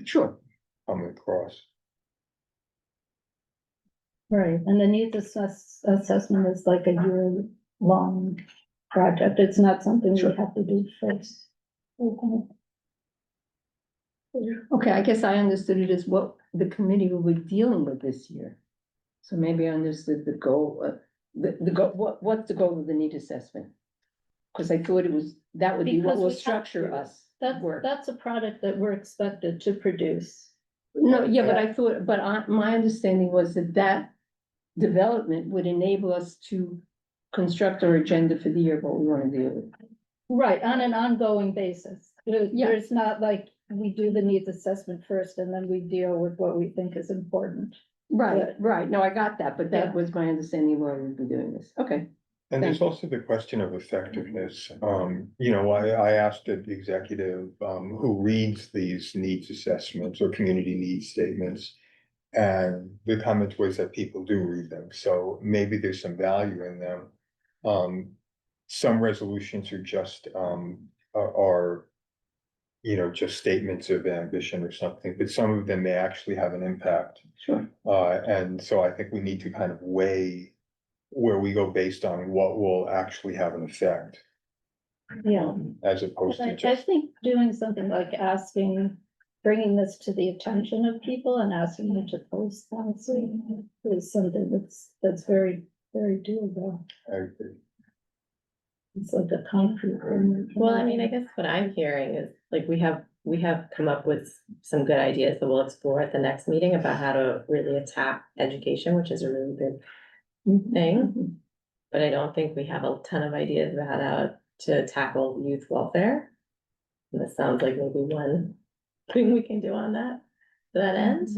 sure. come across. Right, and the needs assessment is like a year-long project. It's not something we Sure. have to do first. Okay. Okay, I guess I understood it as what the committee will be dealing with this year. So maybe I understood the goal, the goal, what's the goal of the need assessment? Because I thought that would be what Because will we have structure to. us. work. That's a product that we're expected to produce. No, yeah, but I thought, my understanding was that development would enable us to construct our agenda for the year, what we want to deal with. Right, on an ongoing basis. Yeah. There's not like we do the needs assessment first and then we deal with what we think is important. Right, no, I got that, but that Yeah. was my understanding why we'd be doing this, okay. And there's Thank you. also the question of effectiveness. I asked the executive, who reads these needs assessments or community needs statements. And the comment was that people do read them, so maybe there's some value in them. Some resolutions are just, just statements of ambition or something, but some of them may actually have an impact. Sure. And so I think we need to kind of weigh where we go based on what will actually have an effect. Yeah. As opposed to I just, think doing something like bringing this to the attention of people and asking them to post that is something that's very, very doable. I agree. It's like a concrete thing. Well, I mean, I guess what I'm hearing is like we have come up with some good ideas that we'll explore at the next meeting about how to really attack education, which is a really big thing. But I don't think we have a ton of ideas about how to tackle youth welfare. And this sounds like maybe one thing we can do on that, to that end,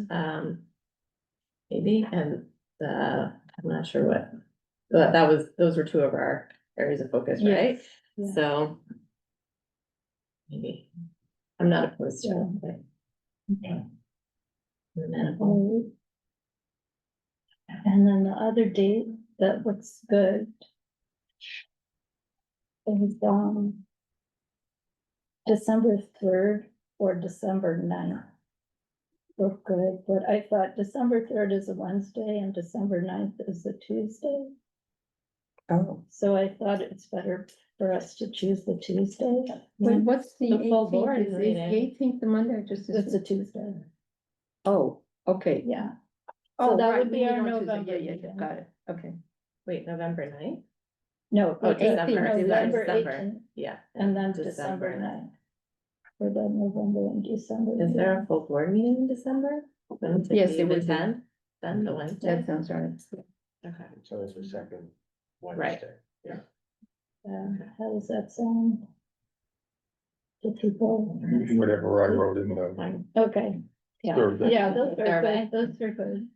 maybe, and, I'm not sure what. But those were two of our areas of focus, right? Yeah. So. Maybe, I'm not opposed to it, but. Okay. Amenable. And then the other date that looks good is December 3rd or December 9th. Look good, but I thought December 3rd is a Wednesday and December 9th is a Tuesday. Oh, So I thought it's better for us to choose the Tuesday. wait, what's the The full board eighteenth? Is the meeting. eighteenth the Monday or just? It's a Tuesday, Oh, okay. yeah. Oh, that right, would be we our meet on Tuesday. November Yeah, yeah, meeting. got it, okay. Wait, November 9th? No. Oh, it's December, November December. 18th, Yeah. and then December 9th. For the November and December. Is there a full board meeting in December? Wouldn't Yes, be it the would be. 10th, then the Wednesday? That sounds right. Okay. So it's the second Right. Wednesday. Yeah. How does that sound? To people? Whatever I wrote in the. Fine. Okay, yeah, survey. yeah, those are Survey. good, those are good.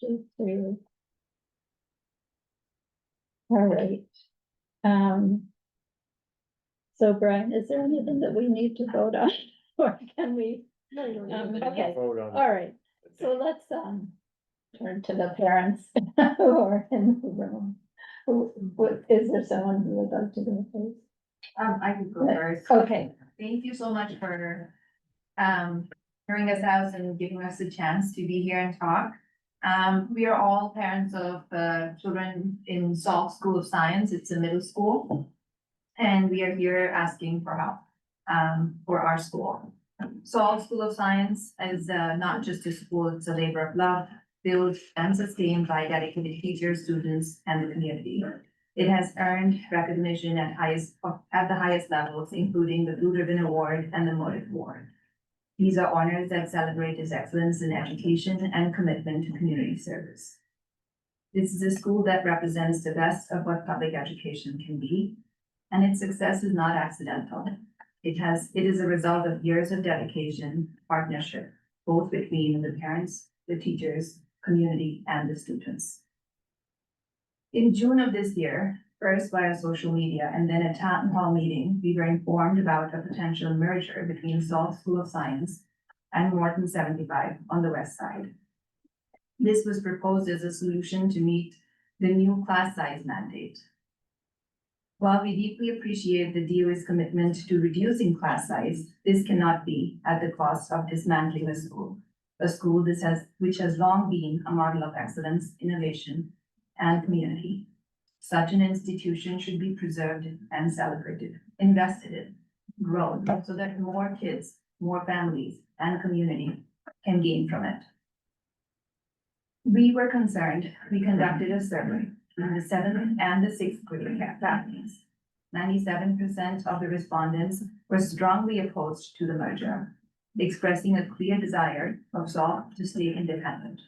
Just three. All right. So Brian, is there anything that we need to vote on, or can we? Okay, Vote on. all right, so let's, turn to the parents who are in the room. Is there someone who would like to go first? I can go first. Okay, Thank you so much for hearing us out and giving us a chance to be here and talk. We are all parents of children in Salk School of Science. It's a middle school. And we are here asking for help for our school. Salk School of Science is not just a school, it's a labor of love, built and sustained by dedicated teachers, students, and the community. It has earned recognition at the highest levels, including the Blue Ribbon Award and the Motive Award. These are honors that celebrate its excellence in education and commitment to community service. This is a school that represents the best of what public education can be, and its success is not accidental. It is a result of years of dedication, partnership, both between the parents, the teachers, community, and the students. In June of this year, first via social media and then a town hall meeting, we were informed about a potential merger between Salk School of Science and Morton 75 on the west side. This was proposed as a solution to meet the new class size mandate. While we deeply appreciate the DOE's commitment to reducing class size, this cannot be at the cost of dismantling a school which has long been a model of excellence, innovation, and community. Such an institution should be preserved and celebrated, invested in, grown, so that more kids, more families, and community can gain from it. We were concerned. We conducted a survey in the 7th and the 6th grade families. 97% of the respondents were strongly opposed to the merger, expressing a clear desire of Salk to stay independent,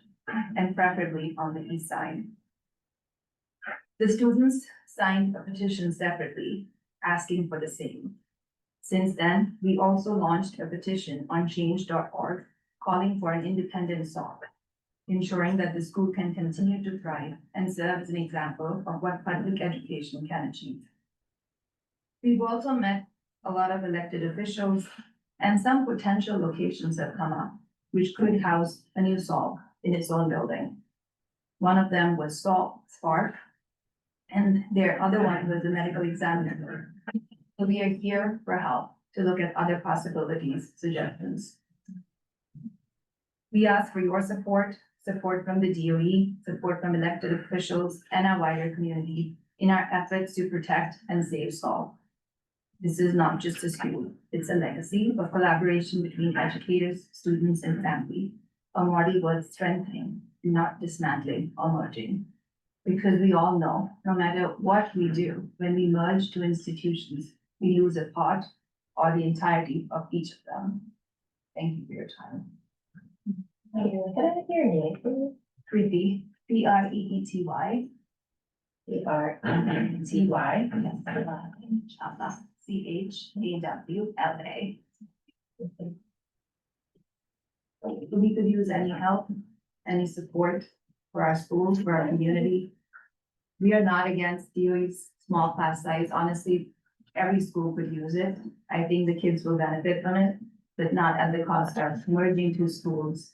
and preferably on the east side. The students signed a petition separately, asking for the same. Since then, we also launched a petition on change.org, calling for an independent Salk, ensuring that the school can continue to thrive and serve as an example of what public education can achieve. We've also met a lot of elected officials, and some potential locations have come up, which could house a new Salk in its own building. One of them was Spark, and their other one was the medical examiner. So we are here for help to look at other possibilities, suggestions. We ask for your support from the DOE, support from elected officials and our wider community in our efforts to protect and save Salk. This is not just a school, it's a legacy of collaboration between educators, students, and family, a model worth strengthening, not dismantling or merging. Because we all know, no matter what we do, when we merge two institutions, we lose a part or the entirety of each of them. Thank you for your time. Can I have your name, please? Preeti, Preety. T-Y. Chawla, CHAWLA. We could use any help, any support for our schools, for our community. We are not against DOE's small class size. Honestly, every school could use it. I think the kids will benefit from it, but not at the cost of merging two schools,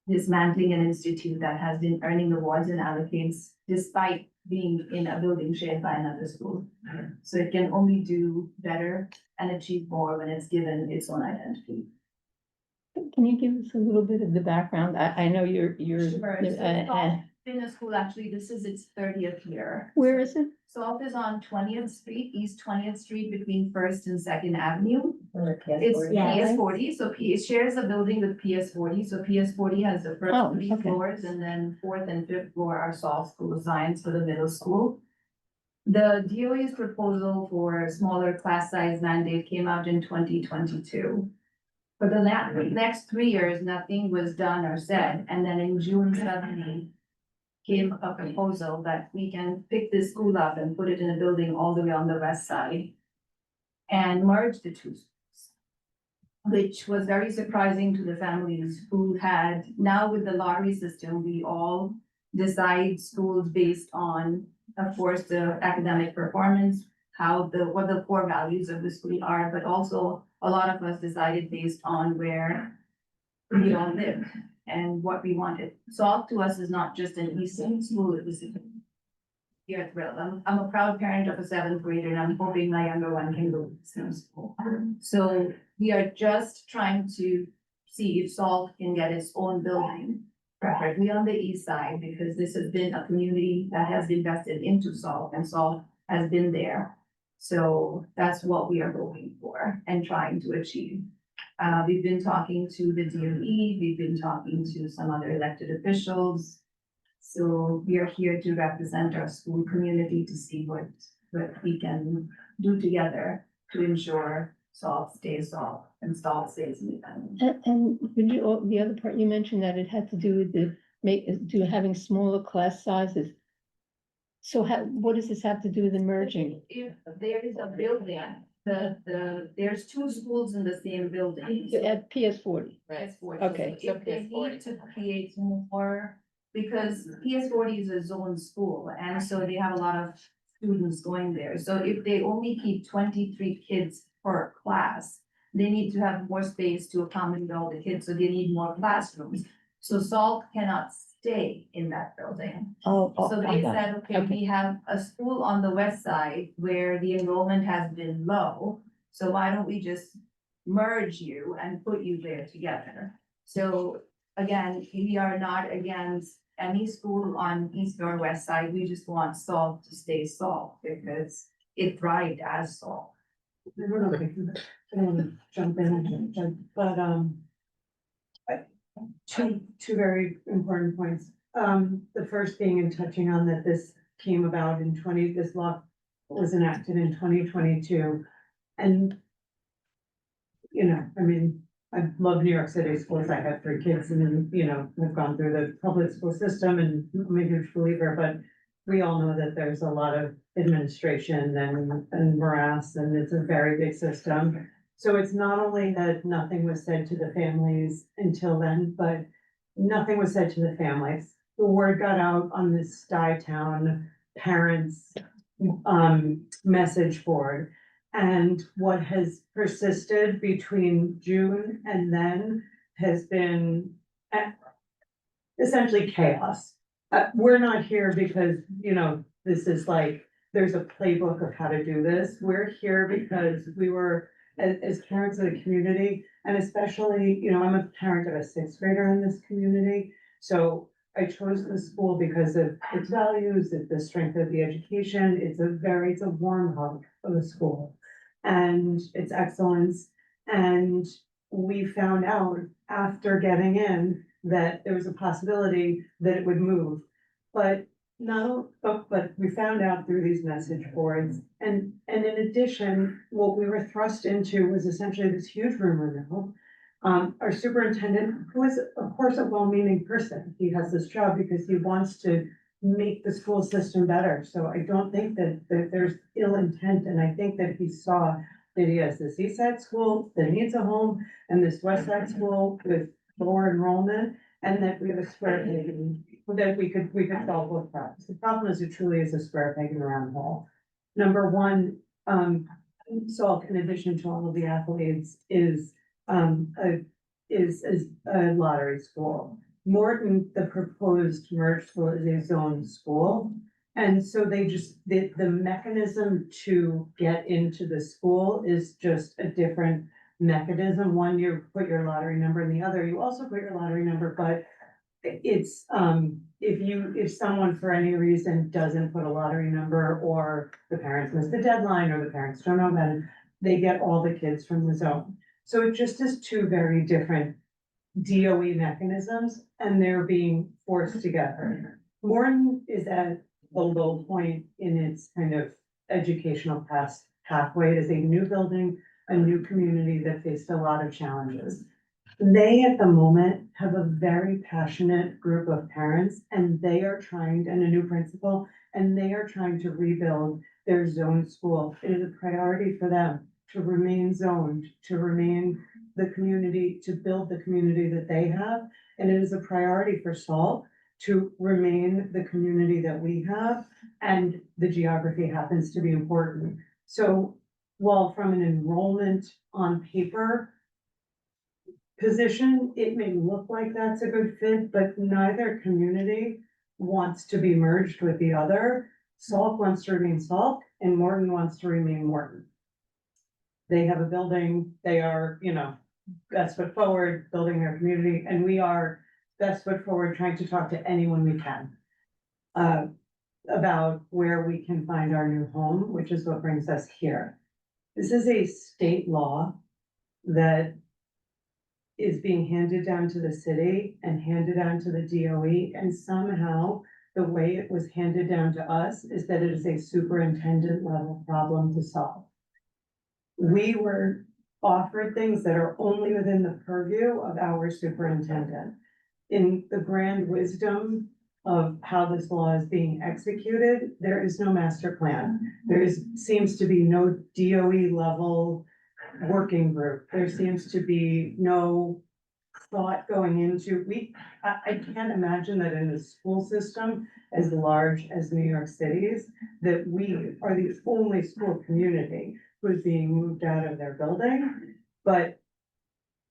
dismantling an institute that has been earning awards and allocates despite being in a building shared by another school. So it can only do better and achieve more when it's given its own identity. Can you give us a little bit of the background? I know you're, Sure. So Salt Fitness School, actually, this is its 30th year. where is it? Salt is on 20th Street, East 20th Street between First and Second Avenue. It's Yeah. PS40, so it shares a building with PS40, so PS40 has the Oh, first three okay. floors, and then fourth and fifth floor are Salt School of Science for the middle school. The DOE's proposal for smaller class size mandate came out in 2022. For the next 3 years, nothing was done or said, and then in June suddenly came a proposal that we can pick this school up and put it in a building all the way on the west side and merge the two schools, which was very surprising to the families who had, now with the lottery system, we all decide schools based on, of course, the academic performance, what the core values of the school are, but also a lot of us decided based on where we all live and what we wanted. Salt to us is not just an Eastern school, it was here thrilled. I'm a proud parent of a 7th grader, and I'm hoping my younger one can go to the same school. So we are just trying to see if Salt can get its own building, preferably on the east side, because this has been a community that has invested into Salt, and Salt has been there. So that's what we are hoping for and trying to achieve. We've been talking to the DOE, we've been talking to some other elected officials. So we are here to represent our school community to see what we can do together to ensure Salt stays Salt and Salt stays independent. And would you, the other part, you mentioned that it had to do with having smaller class sizes. So what does this have to do with the merging? If there is a building, there's 2 schools in the same building. At PS40? PS40. Okay. So if they need to create more, because PS40 is a zone school, and so they have a lot of students going there. So if they only keep 23 kids per class, they need to have more space to accommodate all the kids, so they need more classrooms. So Salt cannot stay in that building. Oh, So they said, okay, we have a school on the west side where the enrollment has been low, so why don't we just merge you and put you there together? So again, we are not against any school on east or west side, we just want Salt to stay Salt because it thrived as Salt. I don't know if I can jump in, but, two very important points. The first being in touching on that this came about in this law was enacted in 2022. And, you know, I mean, I love New York City schools. I had 3 kids and then, you know, have gone through the public school system, and I'm a huge believer, but we all know that there's a lot of administration and morass, and it's a very big system. So it's not only that nothing was said to the families until then, but nothing was said to the families. The word got out on this Stuytown parents message board. And what has persisted between June and then has been essentially chaos. We're not here because, you know, this is like, there's a playbook of how to do this. We're here because we were, as parents of the community, and especially, you know, I'm a parent of a 6th grader in this community. So I chose the school because of its values, the strength of the education. It's a warm hug of a school and its excellence. And we found out after getting in that there was a possibility that it would move. But we found out through these message boards. And in addition, what we were thrust into was essentially this huge rumor mill. Our superintendent, who is of course a well-meaning person, he has this job because he wants to make the school system better. So I don't think that there's ill intent, and I think that he saw that he has this east side school that needs a home and this west side school with lower enrollment, and that we have a square peg that we could solve both problems. The problem is it truly is a square peg in a round hole. Number one, Salt, in addition to all of the accolades, is a lottery school. Morton, the proposed merged school, is a zone school. And so they just, the mechanism to get into the school is just a different mechanism. One, you put your lottery number, and the other, you also put your lottery number, but it's, if someone for any reason doesn't put a lottery number, or the parents miss the deadline, or the parents don't know about it, they get all the kids from the zone. So it just is two very different DOE mechanisms, and they're being forced together. Morton is at a low point in its kind of educational pathway. It is a new building, a new community that faced a lot of challenges. They, at the moment, have a very passionate group of parents, and they are trying, and a new principal, and they are trying to rebuild their zone school. It is a priority for them to remain zoned, to remain the community, to build the community that they have. And it is a priority for Salt to remain the community that we have, and the geography happens to be important. So while from an enrollment on paper position, it may look like that's a good fit, but neither community wants to be merged with the other. Salt wants to remain Salt, and Morton wants to remain Morton. They have a building, they are, best foot forward, building their community, and we are best foot forward, trying to talk to anyone we can about where we can find our new home, which is what brings us here. This is a state law that is being handed down to the city and handed down to the DOE, and somehow the way it was handed down to us is that it is a superintendent level problem to solve. We were offered things that are only within the purview of our superintendent. In the grand wisdom of how this law is being executed, there is no master plan. Seems to be no DOE level working group. There seems to be no thought going into, I can't imagine that in a school system as large as New York City's, that we are the only school community who is being moved out of their building, but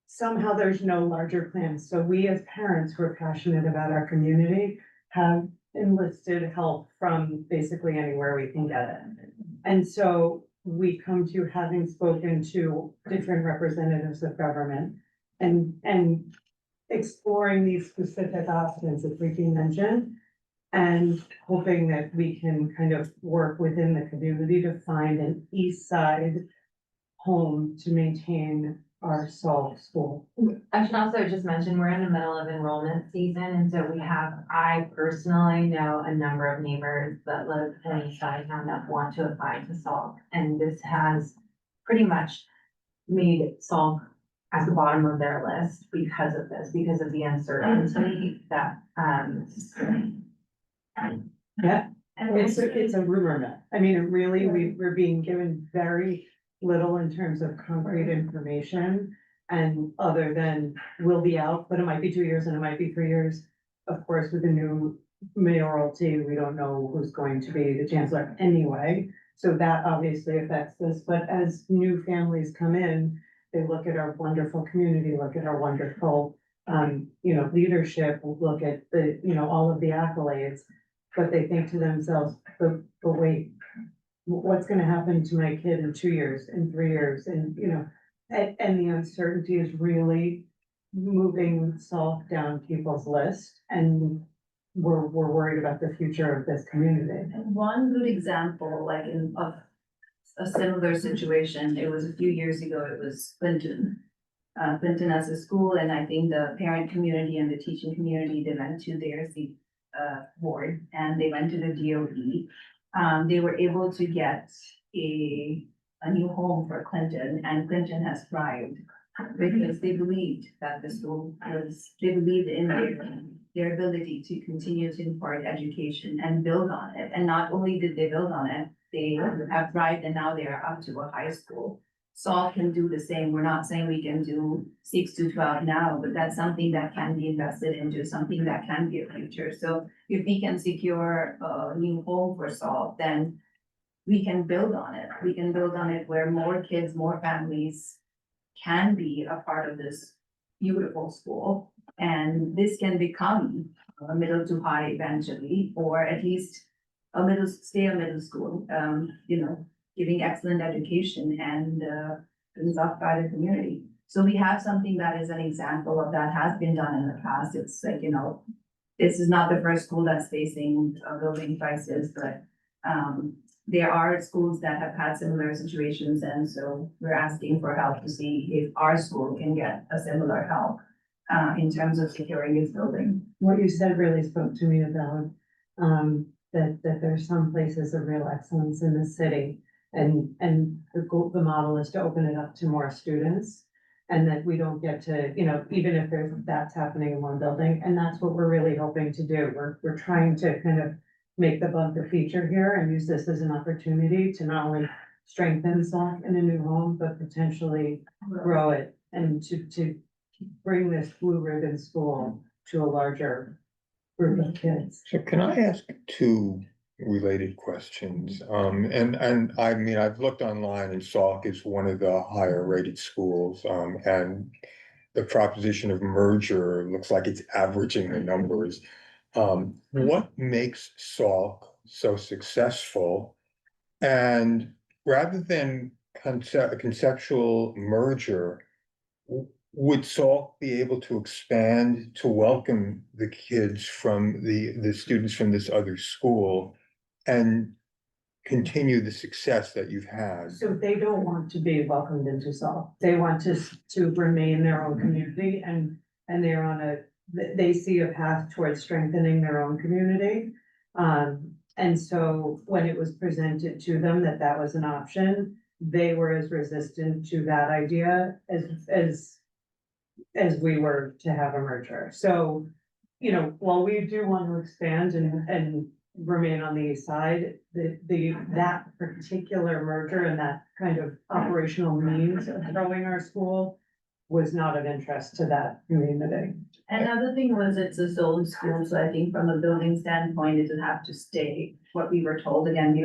somehow there's no larger plan. So we, as parents who are passionate about our community, have enlisted help from basically anywhere we can get it. And so we come to, having spoken to different representatives of government and exploring these specific options that we can mention, and hoping that we can kind of work within the community to find an east side home to maintain our Salt school. I should also just mention, we're in the middle of enrollment season, and so I personally know a number of neighbors that live in East Side Town that want to apply to Salt, and this has pretty much made Salt at the bottom of their list because of this, because of the uncertainty that, Yeah, it's a rumor mill. I mean, it really, we're being given very little in terms of concrete information. And other than we'll be out, but it might be 2 years and it might be 3 years. Of course, with the new mayoralty, we don't know who's going to be the chancellor anyway. So that obviously affects this, but as new families come in, they look at our wonderful community, look at our wonderful, leadership, look at the, all of the accolades. But they think to themselves, but wait, what's gonna happen to my kid in 2 years, in 3 years, and and the uncertainty is really moving Salt down people's list, and we're worried about the future of this community. And one good example, of a similar situation, it was a few years ago, it was Clinton. Clinton as a school, and I think the parent community and the teaching community, they went to their board, and they went to the DOE. They were able to get a new home for Clinton, and Clinton has thrived because they believed that the school they believed in their ability to continue to impart education and build on it. And not only did they build on it, they have thrived, and now they are up to a high school. Salt can do the same. We're not saying we can do 6 to 12 now, but that's something that can be invested into, something that can be a future. So if we can secure a new home for Salt, then we can build on it. We can build on it where more kids, more families can be a part of this beautiful school. And this can become a middle to high eventually, or at least stay a middle school, giving excellent education and, brings up by the community. So we have something that is an example of that has been done in the past. It's like, this is not the first school that's facing a building crisis, but, there are schools that have had similar situations, and so we're asking for help to see if our school can get a similar help in terms of securing its building. What you said really spoke to me about, that there's some places of real excellence in the city. And the model is to open it up to more students. And that we don't get to, even if that's happening in one building, and that's what we're really hoping to do. We're trying to kind of make the bumper feature here and use this as an opportunity to not only strengthen SALT in a new home, but potentially grow it and to bring this blue ribbon school to a larger group of kids. So can I ask two related questions? And I mean, I've looked online and Salk is one of the higher rated schools, and the proposition of merger looks like it's averaging the numbers. What makes Salk so successful? And rather than conceptual merger, would Salk be able to expand to welcome the kids from the students from this other school and continue the success that you've had? So they don't want to be welcomed into SALT. They want to remain their own community and they're on they see a path towards strengthening their own community. And so when it was presented to them that that was an option, they were as resistant to that idea as we were to have a merger. So, while we do want to expand and remain on the east side, that particular merger and that kind of operational means of growing our school was not of interest to that community. Another thing was it's a zone school, so I think from a building standpoint, it would have to stay what we were told. Again,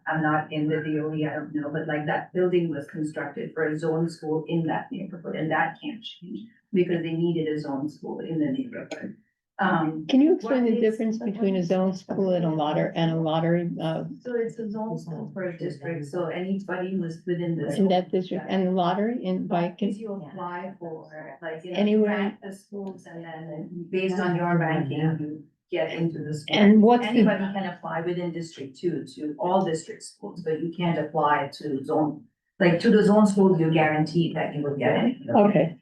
I'm not in the DOE, I don't know, but like that building was constructed for a zone school in that neighborhood, and that can't change because they needed a zone school in the neighborhood. Can you explain What the is- difference between a zone school and a lottery, So it's a zone school for a district, so anybody who's within this. in that district, and the lottery in by? If you apply for, like, Anywhere. rank the schools, and then based on your ranking, you get into the school. And what's Anybody the, can apply within District 2 to all district schools, but you can't apply to zone. Like, to the zone schools, you're guaranteed that you will get it. okay,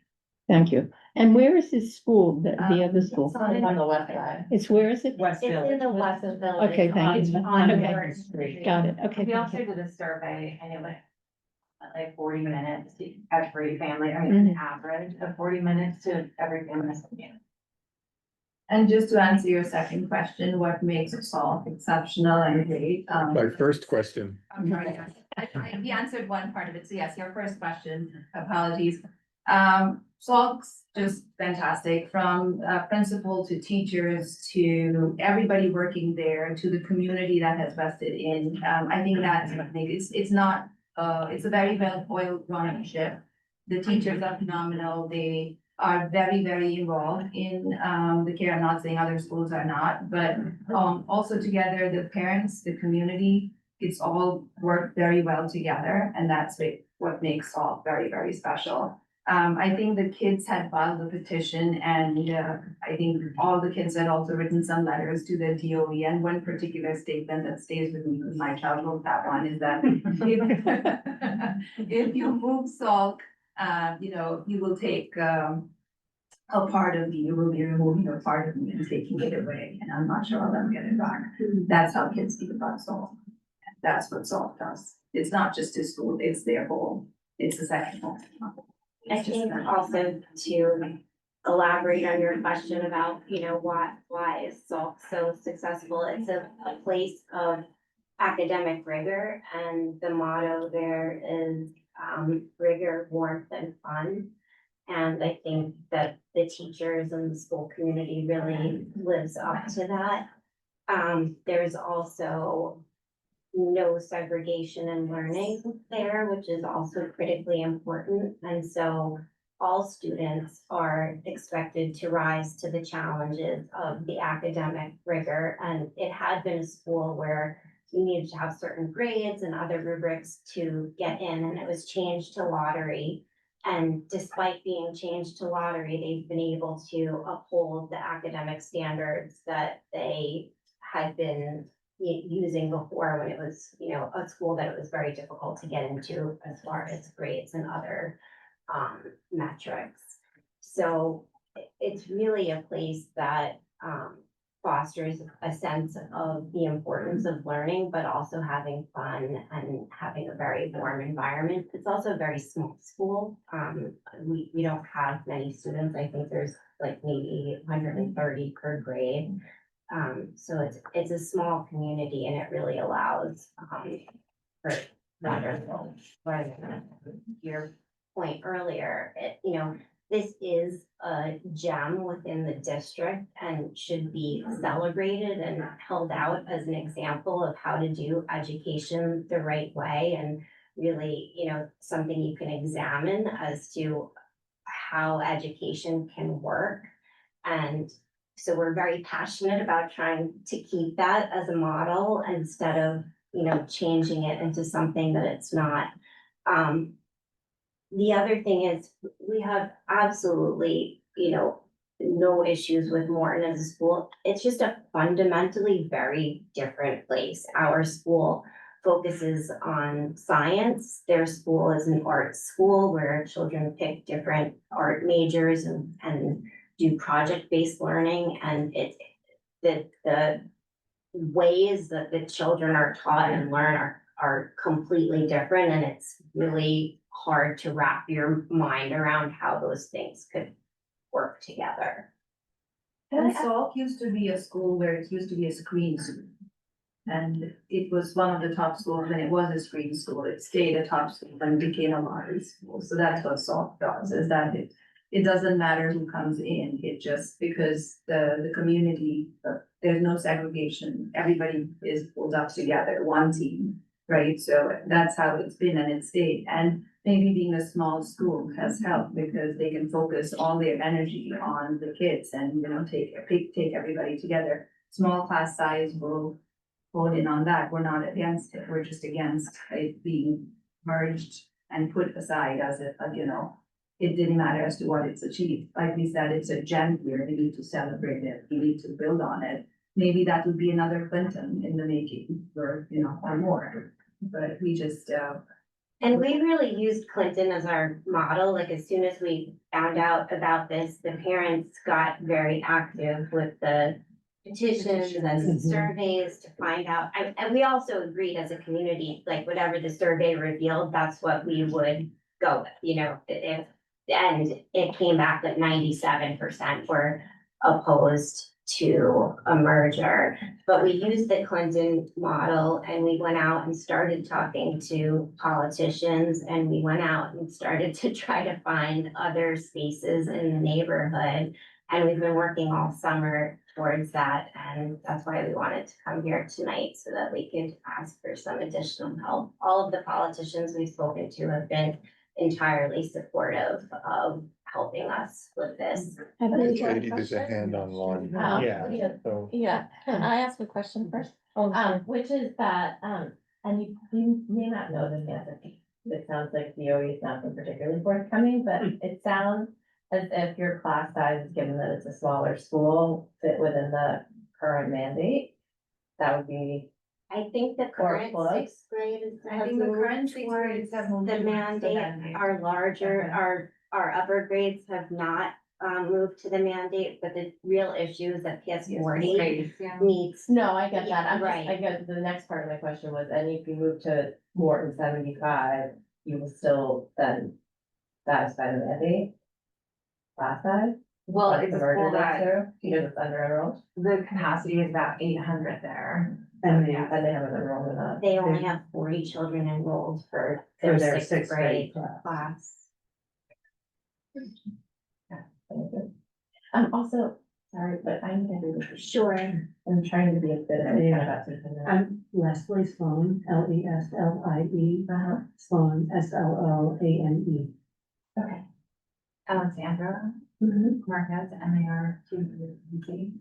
thank you. And where is this school, the other school? It's on the left side. It's where is it? West It's in Village. the West Village. Okay, thank you. On Okay. Warren Street. Got it, okay. We thank also you. did a survey and it was like 40 minutes to every family, an average of 40 minutes to every family. And just to answer your second question, what makes SALT exceptional and great? My first question. I'm sorry, he answered one part of it, so yes, your first question, apologies. SALT's just fantastic, from principal to teachers to everybody working there to the community that has vested in. I think that's what makes it's not, it's a very well-oiled running ship. The teachers are phenomenal, they are very, very involved in the care. I'm not saying other schools are not, but also together, the parents, the community, it's all worked very well together, and that's what makes SALT very, very special. I think the kids had filed a petition, and I think all the kids had also written some letters to the DOE, and one particular statement that stays with me with my childhood, that one is that if you move SALT, you will take you will be removing a part of me and taking it away, and I'm not sure I'll ever get it back. That's how kids think about SALT. That's what SALT does. It's not just a school, it's their home. It's a second home. I It's just think that. also to elaborate on your question about, why is SALT so successful? It's a place of academic rigor, and the motto there is rigor, warmth, and fun. And I think that the teachers and the school community really lives up to that. There's also no segregation in learning there, which is also critically important. And so all students are expected to rise to the challenges of the academic rigor. And it had been a school where you needed to have certain grades and other rubrics to get in, and it was changed to lottery. And despite being changed to lottery, they've been able to uphold the academic standards that they had been using before, when it was, you know, a school that it was very difficult to get into as far as grades and other metrics. So it's really a place that fosters a sense of the importance of learning, but also having fun and having a very warm environment. It's also a very small school. We don't have many students. I think there's like maybe 130 per grade. So it's a small community, and it really allows for wonderful learning. Your point earlier, you know, this is a gem within the district and should be celebrated and held out as an example of how to do education the right way, and really, you know, something you can examine as to how education can work. And so we're very passionate about trying to keep that as a model instead of, you know, changing it into something that it's not. The other thing is, we have absolutely, you know, no issues with Morton as a school. It's just a fundamentally very different place. Our school focuses on science. Their school is an art school where children pick different art majors and do project-based learning. And it's the ways that the children are taught and learn are completely different, and it's really hard to wrap your mind around how those things could work together. And Salk used to be a school where it used to be a screen school. And it was one of the top schools, and it was a screen school. It stayed a top school and became a lottery school. So that's what Salk does, is that it doesn't matter who comes in, it just, because the community, there's no segregation. Everybody is pulled up together, one team, right? So that's how it's been, and it stayed. And maybe being a small school has helped, because they can focus all their energy on the kids and, you know, take everybody together. Small class size will hold in on that. We're not against it. We're just against it being merged and put aside as a, you know, it didn't matter as to what it's achieved. Like we said, it's a gem here. We need to celebrate it. We need to build on it. Maybe that would be another Clinton in the making, or, you know, or more. But we just, And we really used Clinton as our model. Like, as soon as we found out about this, the parents got very active with the petitions and surveys to find out. And we also agreed as a community, like whatever the survey revealed, that's what we would go with, you know, and it came back that 97% were opposed to a merger. But we used the Clinton model, and we went out and started talking to politicians, and we went out and started to try to find other spaces in the neighborhood. And we've been working all summer towards that, and that's why we wanted to come here tonight, so that we could ask for some additional help. All of the politicians we've spoken to have been entirely supportive of helping us with this. Katie, there's a hand online. Yeah, so Yeah, can I ask a question first? Oh, sorry. Which is that, and you may not know this yet, it sounds like the OE has not been particularly forthcoming, but it sounds as if your class size, given that it's a smaller school, fit within the current mandate. That would be, I think the current plus. sixth grade is. I think the current sixth grades have moved The towards the mandate mandate. are larger, Okay. our upper grades have not moved to the mandate, but the real issue is that PS 40 needs. no, I get that, I'm Right. just, I guess the next part of my question was, and if you move to Morton 75, you will still then satisfy the mandate? Class size? Well, Like it's the a merger school goes that through, because it's under enrolled, the capacity is about 800 there. And they, and they haven't enrolled in that. They only have 40 children enrolled for for their their sixth grade class. class. I'm also, sorry, but I'm gonna, Sure. I'm trying to be a bit, I didn't know about something. I'm Leslie Sloan, Leslie, Uh-huh. Sloan, Slone. Okay. Alexandra Marquez, MAR2UC.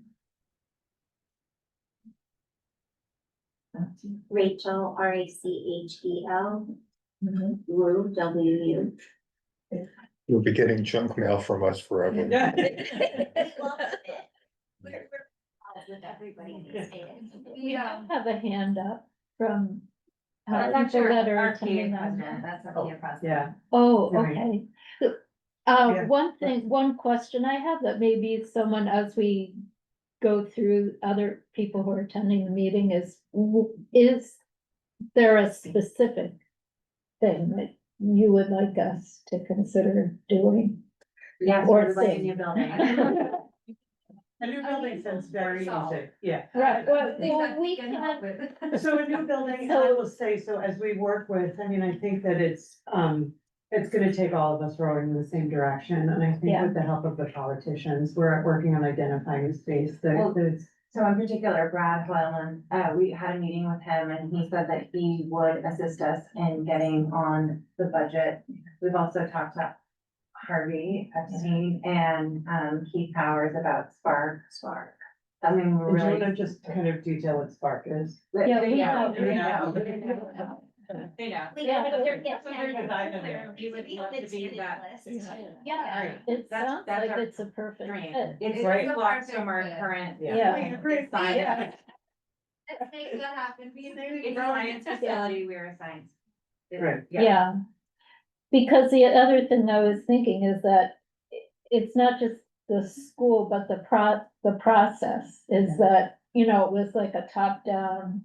Rachel, RACHEL, Wu, WU. You'll be getting junk mail from us forever. We love it. We're pals with everybody these days. We have a hand up from. That's people actually that are our PA attending president, online. that's our Oh, PA president. Yeah, Oh, Right. okay. So, Yeah. one question I have that maybe someone, as we go through other people who are attending the meeting is there a specific thing that you would like us to consider doing? Yes, Or we're like a sing. new building. a new building sounds very easy, yeah. Right, well, Exactly, we can help can, with. So a new building, and I will say, so as we work with, I mean, I think that it's gonna take all of us rowing in the same direction, and I think Yeah. with the help of the politicians, we're working on identifying a space Well, that's. So in particular, Brad Hoyland, we had a meeting with him and he said that he would assist us in getting on the budget. We've also talked to Harvey Epstein and Keith Powers about Spark. I mean, we're And do you really. wanna just kind of detail what Spark is? Yeah, we know. They know. They Yeah. We would love to be that. yeah, it That's- sounds that's like our it's a perfect Dream. fit. It's Right. a blast from our current. Yeah. It's science. Yeah. Let's make that happen. It's a science facility, we're a science. Right. Yeah. Because the other thing I was thinking is that it's not just the school, but the process is that, you know, it was like a top-down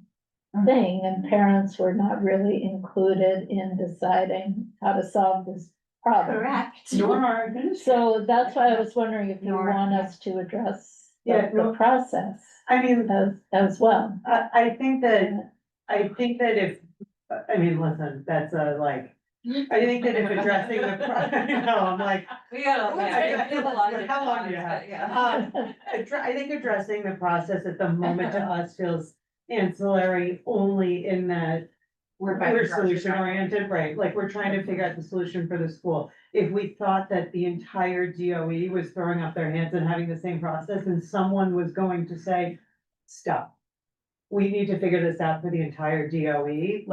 thing and parents were not really included in deciding how to solve this problem. Correct. Nor are. So that's why I was wondering if you Nor- want us to address Yeah, the no. process I mean, as well. I think that if, I mean, listen, that's a like, I think that if addressing the, no, I'm like. We got How long do you have? I think addressing the process at the moment to us feels ancillary only in that we're solution oriented, right? Like, we're trying to figure out the solution for the school. If we thought that the entire DOE was throwing up their hands and having the same process, and someone was going to say, stop. We need to figure this out for the entire DOE.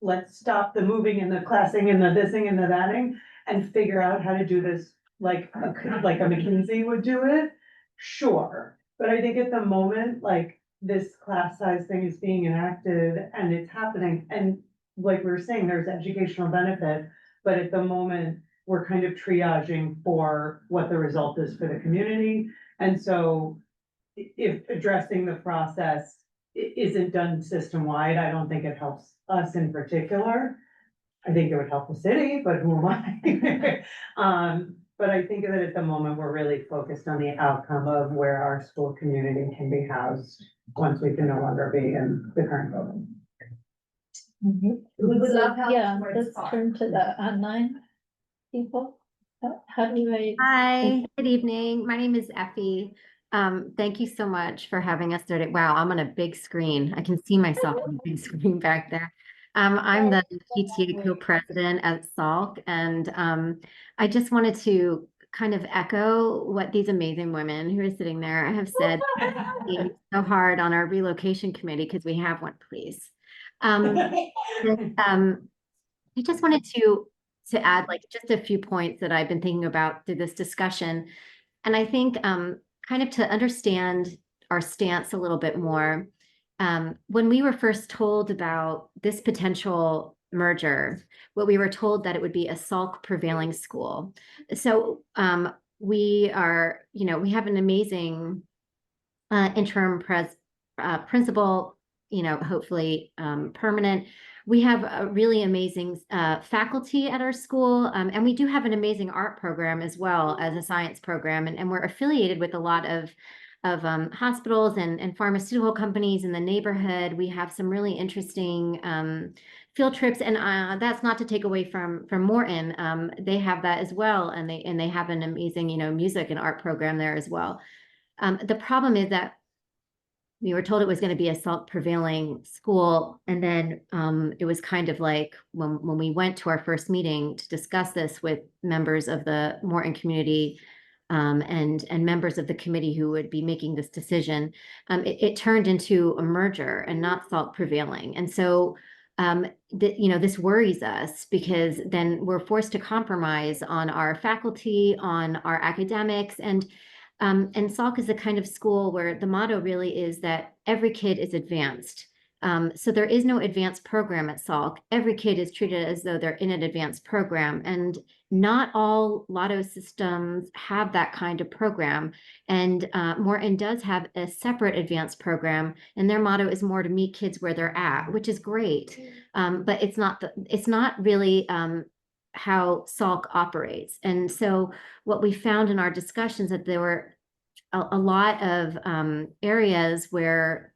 Let's stop the moving and the classing and the thising and the thating and figure out how to do this like a McKinsey would do it. Sure, but I think at the moment, like, this class size thing is being enacted and it's happening, and like we were saying, there's educational benefit, but at the moment, we're kind of triaging for what the result is for the community. And so if addressing the process isn't done system-wide, I don't think it helps us in particular. I think it would help the city, but who am I? But I think that at the moment, we're really focused on the outcome of where our school community can be housed once we can no longer be in the current building. We would love help Yeah, towards let's Spark. turn to the online people. How do you? Hi, good evening. My name is Effie. Thank you so much for having us today. Wow, I'm on a big screen. I can see myself on a big screen back there. I'm the PTA co-president at Salk, and I just wanted to kind of echo what these amazing women who are sitting there have said so hard on our relocation committee, because we have one, please. I just wanted to add like just a few points that I've been thinking about through this discussion. And I think kind of to understand our stance a little bit more, when we were first told about this potential merger, what we were told that it would be a Salk prevailing school. So we are, you know, we have an amazing interim principal, you know, hopefully permanent. We have a really amazing faculty at our school, and we do have an amazing art program as well as a science program, and we're affiliated with a lot of hospitals and pharmaceutical companies in the neighborhood. We have some really interesting field trips, and that's not to take away from Morton. They have that as well, and they have an amazing, you know, music and art program there as well. The problem is that we were told it was going to be a Salk prevailing school. And then it was kind of like when we went to our first meeting to discuss this with members of the Morton community and members of the committee who would be making this decision, it turned into a merger and not Salk prevailing. And so this worries us because then we're forced to compromise on our faculty, on our academics, and Salk is the kind of school where the motto really is that every kid is advanced. So there is no advanced program at Salk. Every kid is treated as though they're in an advanced program, and not all Lotto systems have that kind of program. And Morton does have a separate advanced program, and their motto is more to meet kids where they're at, which is great. But it's not really how Salk operates. And so what we found in our discussions that there were a lot of areas where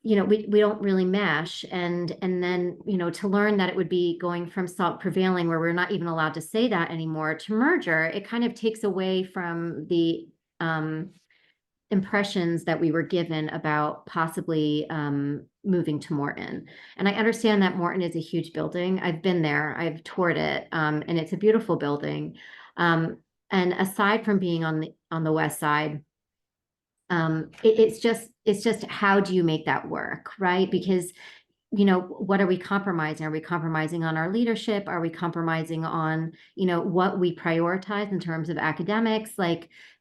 we don't really mesh, and then to learn that it would be going from Salk prevailing, where we're not even allowed to say that anymore, to merger, it kind of takes away from the impressions that we were given about possibly moving to Morton. And I understand that Morton is a huge building. I've been there, I've toured it, and it's a beautiful building. And aside from being on the west side, it's just how do you make that work, right? Because what are we compromising? Are we compromising on our leadership? Are we compromising on what we prioritize in terms of academics,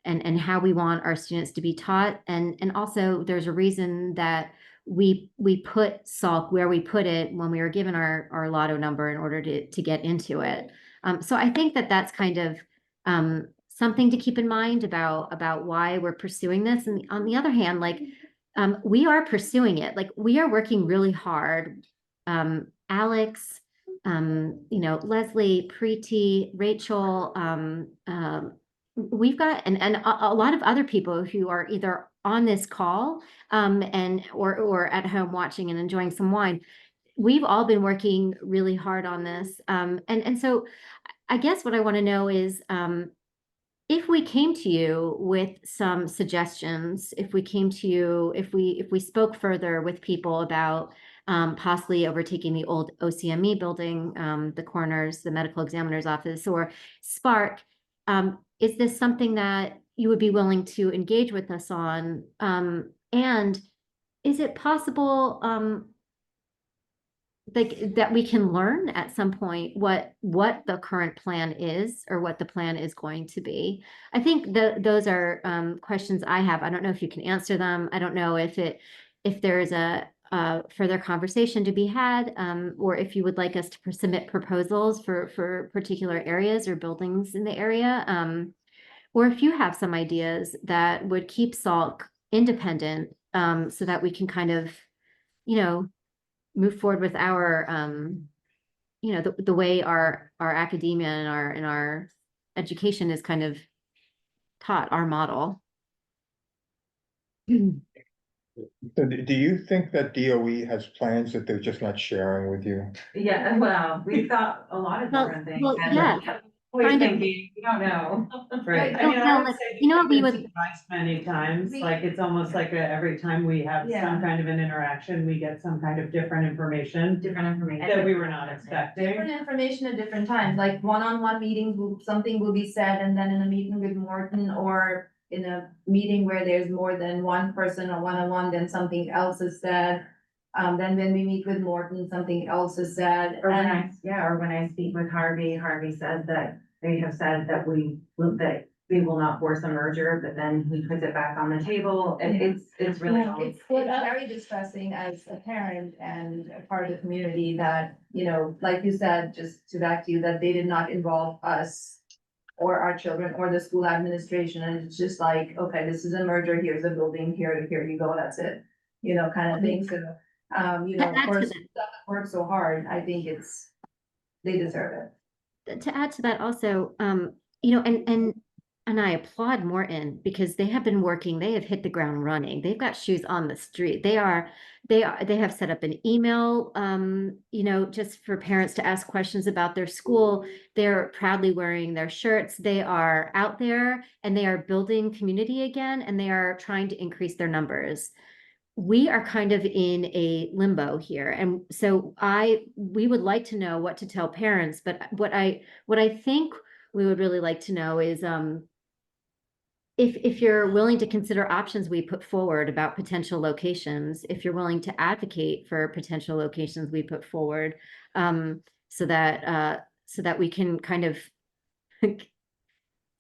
and how we want our students to be taught? And also there's a reason that we put Salk where we put it when we were given our Lotto number in order to get into it. So I think that's kind of something to keep in mind about why we're pursuing this. And on the other hand, we are pursuing it. We are working really hard. Alex, Leslie, Preeti, Rachel, we've got, and a lot of other people who are either on this call, or at home watching and enjoying some wine. We've all been working really hard on this. And so I guess what I want to know is, if we came to you with some suggestions, if we spoke further with people about possibly overtaking the old OCME building, the coroner's, the medical examiner's office, or Spark, is this something that you would be willing to engage with us on? And is it possible that we can learn at some point what the current plan is, or what the plan is going to be? I think those are questions I have. I don't know if you can answer them. I don't know if there's a further conversation to be had, or if you would like us to submit proposals for particular areas or buildings in the area, or if you have some ideas that would keep Salk independent, so that we can kind of move forward with our the way our academia and our education is kind of taught, our model. So do you think that DOE has plans that they're just not sharing with you? Yeah, well, we've got a lot of different things. And yeah. We're Kind of. thinking, we don't know. Right, I don't mean, know, I would like, say what we we've would. been surprised many times, like, it's almost like every time we have Yeah. some kind of an interaction, we get some kind of different information Different information. that we were not expecting. Different information at different times, like one-on-one meetings, something will be said, and then in a meeting with Morton, or in a meeting where there's more than one person or one-on-one, then something else is said. Then when we meet with Morton, something else is said. Or when I speak with Harvey said that they have said that we will not force a merger, but then he puts it back on the table, and it's really. It's very distressing as a parent and a part of the community that, like you said, just to back to you, that they did not involve us or our children or the school administration, and it's just like, okay, this is a merger, here's a building, here you go, that's it. Kind of thing, so, of course, work so hard, I think they deserve it. To add to that also, and and I applaud Morton because they have been working, they have hit the ground running. They've got shoes on the street. They have set up an email, you know, just for parents to ask questions about their school. They're proudly wearing their shirts. They are out there and they are building community again, and they are trying to increase their numbers. We are kind of in a limbo here. And so we would like to know what to tell parents, but what I think we would really like to know is, if you're willing to consider options we put forward about potential locations, if you're willing to advocate for potential locations we put forward, so that we can kind of,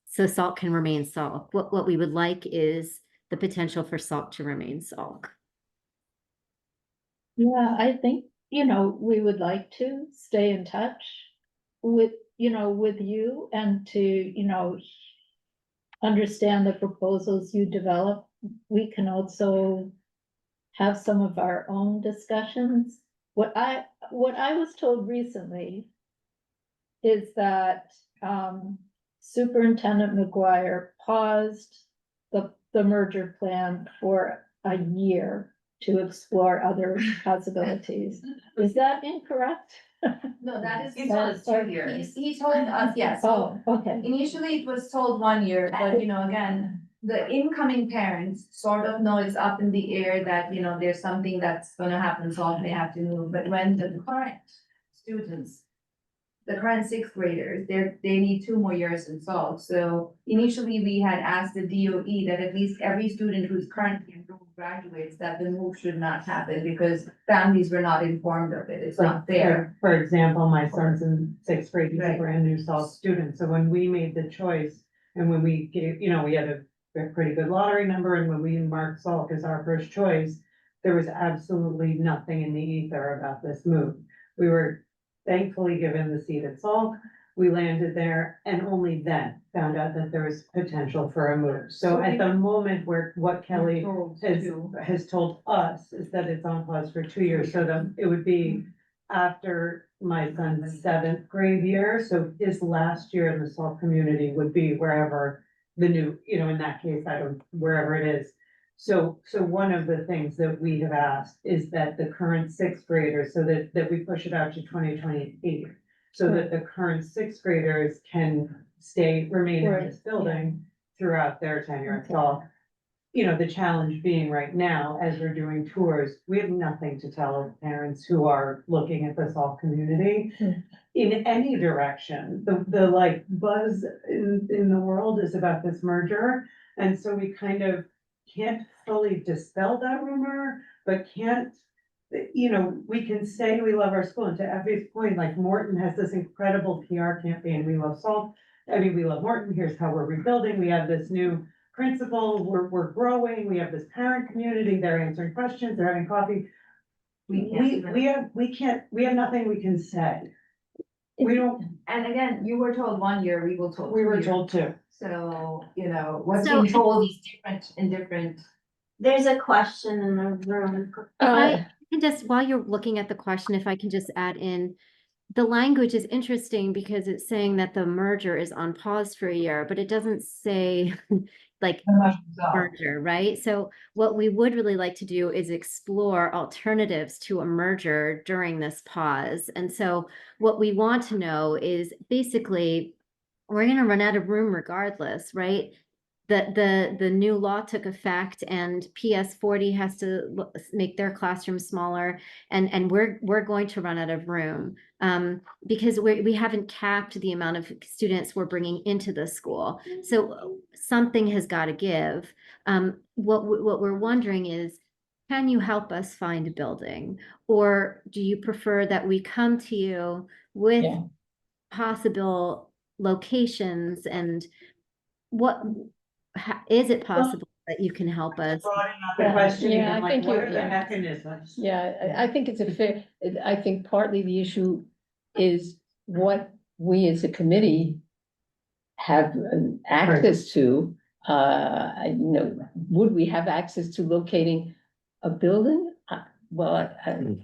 so Salk can remain Salk. What we would like is the potential for Salk to remain Salk. Yeah, I think, you know, we would like to stay in touch with, you know, with you and to, you know, understand the proposals you develop. We can also have some of our own discussions. What I was told recently is that Superintendent McGuire paused the merger plan for a year to explore other possibilities. Is that incorrect? No, that is. He told us 2 years. He told us, yes. Oh, okay. Initially, it was told 1 year, but you know, again, the incoming parents sort of know it's up in the air that, you know, there's something that's gonna happen, so they have to move. But when the current students, the current sixth graders, they need 2 more years in Salk. So initially, we had asked the DOE that at least every student who's currently enrolled graduates, that the move should not happen because families were not informed of it. It's not fair. For example, my son's in sixth grade, he's a Right. brand new Salk student, so when we made the choice and when we gave, you know, we had a pretty good lottery number, and when we marked Salk as our first choice, there was absolutely nothing in the ether about this move. We were thankfully given the seat at Salk, we landed there, and only then found out that there was potential for a move. So at the moment where what Kelly has told us is that it's on pause for 2 years, so that it would be after my son's 7th grade year, so his last year in the Salk community would be wherever the new, you know, in that case, wherever it is. So one of the things that we have asked is that the current sixth graders, so that we push it out to 2028. So that the current sixth graders can remain in this building throughout their tenure at Salk. You know, the challenge being right now, as we're doing tours, we have nothing to tell parents who are looking at the Salk community in any direction. The like buzz in the world is about this merger. And so we kind of can't fully dispel that rumor, but can't, you know, we can say we love our school, and to Effie's point, like Morton has this incredible PR campaign, we love Salk. I mean, we love Morton, here's how we're rebuilding, we have this new principal, we're growing, we have this parent community, they're answering questions, they're having coffee. We have nothing we can say. We don't, And again, you were told 1 year, we were told. we 2 were years. told to. So, you know, what's So- being told is different in different. There's a question in the room. If I can just, while you're looking at the question, if I can just add in, the language is interesting because it's saying that the merger is on pause for a year, but it doesn't say like merger, right? So what we would really like to do is explore alternatives to a merger during this pause. And so what we want to know is basically, we're going to run out of room regardless, right? The new law took effect, and PS 40 has to make their classrooms smaller, and we're going to run out of room because we haven't capped the amount of students we're bringing into the school. So something has got to give. What we're wondering is, can you help us find a building, or do you prefer that we come to you with possible locations, and is it possible that you can help us? Broaden up the question, Yeah, even I like, think what you- are the yeah. mechanisms? Yeah, I think it's a fair, I think partly the issue is what we as a committee have access to. You know, would we have access to locating a building? Well,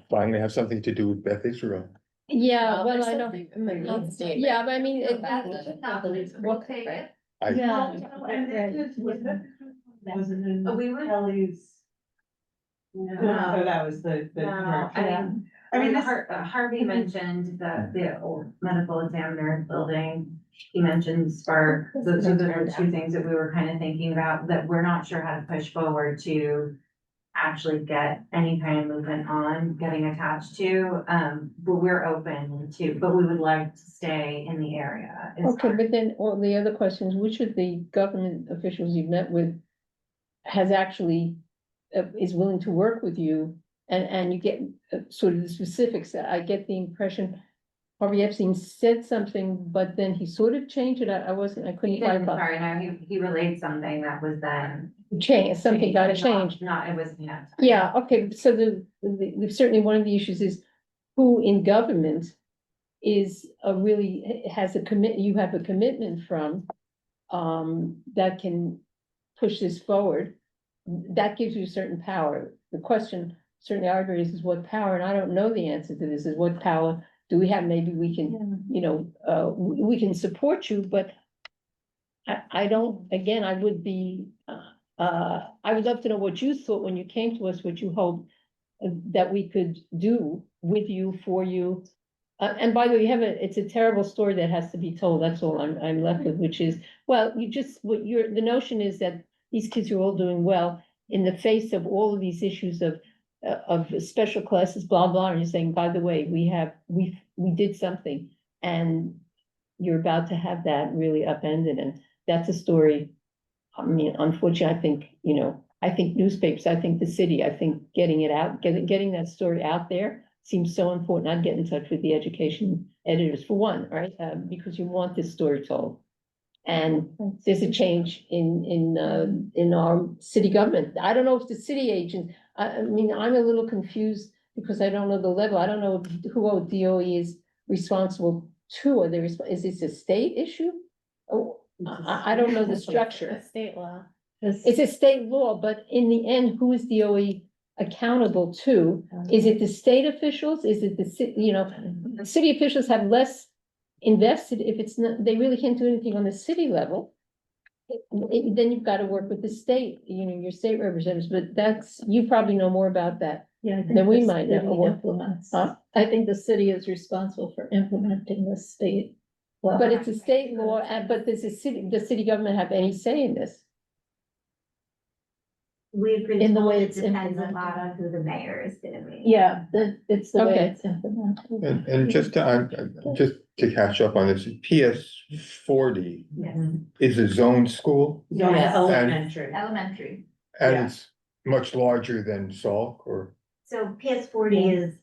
Finally have something to do with Beth Israel. yeah, well, I don't. Needs to. Yeah, but I mean, We'll take it. Yeah. And this wasn't in We would- Kelly's. No. So that was the. No, I mean, Harvey mentioned the old medical examiner building. He mentioned Spark, those are the two things that we were kind of thinking about, that we're not sure how to push forward to actually get any kind of movement on getting attached to, but we're open to, but we would like to stay in the area. is Okay, our- but then all the other questions, which of the government officials you've met with has actually, is willing to work with you? And you get sort of the specifics. I get the impression Harvey Epstein said something, but then he sort of changed it. I couldn't clarify. Sorry, no, he relayed something that was then. Change, something got changed. Not, it was, yeah. Yeah, okay, so certainly one of the issues is who in government is has a you have a commitment from, that can push this forward. That gives you a certain power. The question certainly I agree is what power, and I don't know the answer to this, is what power do we have? Maybe we can, we can support you, but I don't, again, I would be, I would love to know what you thought when you came to us, what you hope that we could do with you, for you. And by the way, it's a terrible story that has to be told. That's all I'm left with, which is, well, the notion is that these kids are all doing well in the face of all of these issues of special classes, blah, blah. And you're saying, by the way, we did something, and you're about to have that really upended. And that's a story. I mean, unfortunately, I think newspapers, I think the city, I think getting it out, getting that story out there seems so important. I'd get in touch with the education editors for one, right? Because you want this story told. And there's a change in our city government. I don't know if the city agent, I mean, I'm a little confused because I don't know the level. I don't know who DOE is responsible to, or is this a state issue? Oh, I don't know the structure. State law. It's a state law, but in the end, who is DOE accountable to? Is it the state officials? Is it the city, the city officials have less invested if it's not, they really can't do anything on the city level. Then you've got to work with the state, your state representatives, but you probably know more about that. Yeah, I think Then we the might city know. implements. Huh? I think the city is responsible for implementing the state law. But it's a state law, but does the city government have any say in this? We've been In the told way it it's depends a implemented. lot on who the mayor is gonna be. Yeah, it's the way Okay. it's implemented. And just to catch up on this, PS 40 Yes. is a zone school No, Yes. elementary. Elementary. and Yeah. it's much larger than Salk, or? So PS 40 is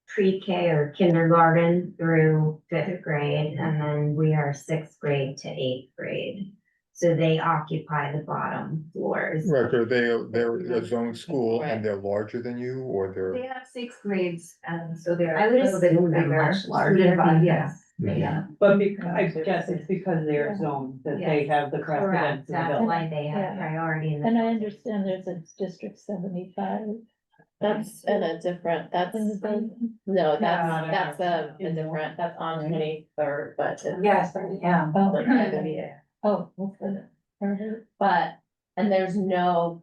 pre-K or kindergarten through fifth grade, and then we are sixth grade to eighth grade. So they occupy the bottom floors. Right, they're a zone school and they're larger than you, or They they're? have 6th grades, and so they're I a would little bit assume they're bigger, much larger student body, than yes. Mhm. Yeah. But I guess it's because they're zoned, that they have the precedence Correct, in the that's building. why they have Yeah. priority in the. And I understand there's a District 75. That's in a different, that's, in the building. no, Yeah. that's a different, that's on 23rd, but. it's- Yes, yeah. Oh, Like, okay. Oh, okay. Alright. But, and there's no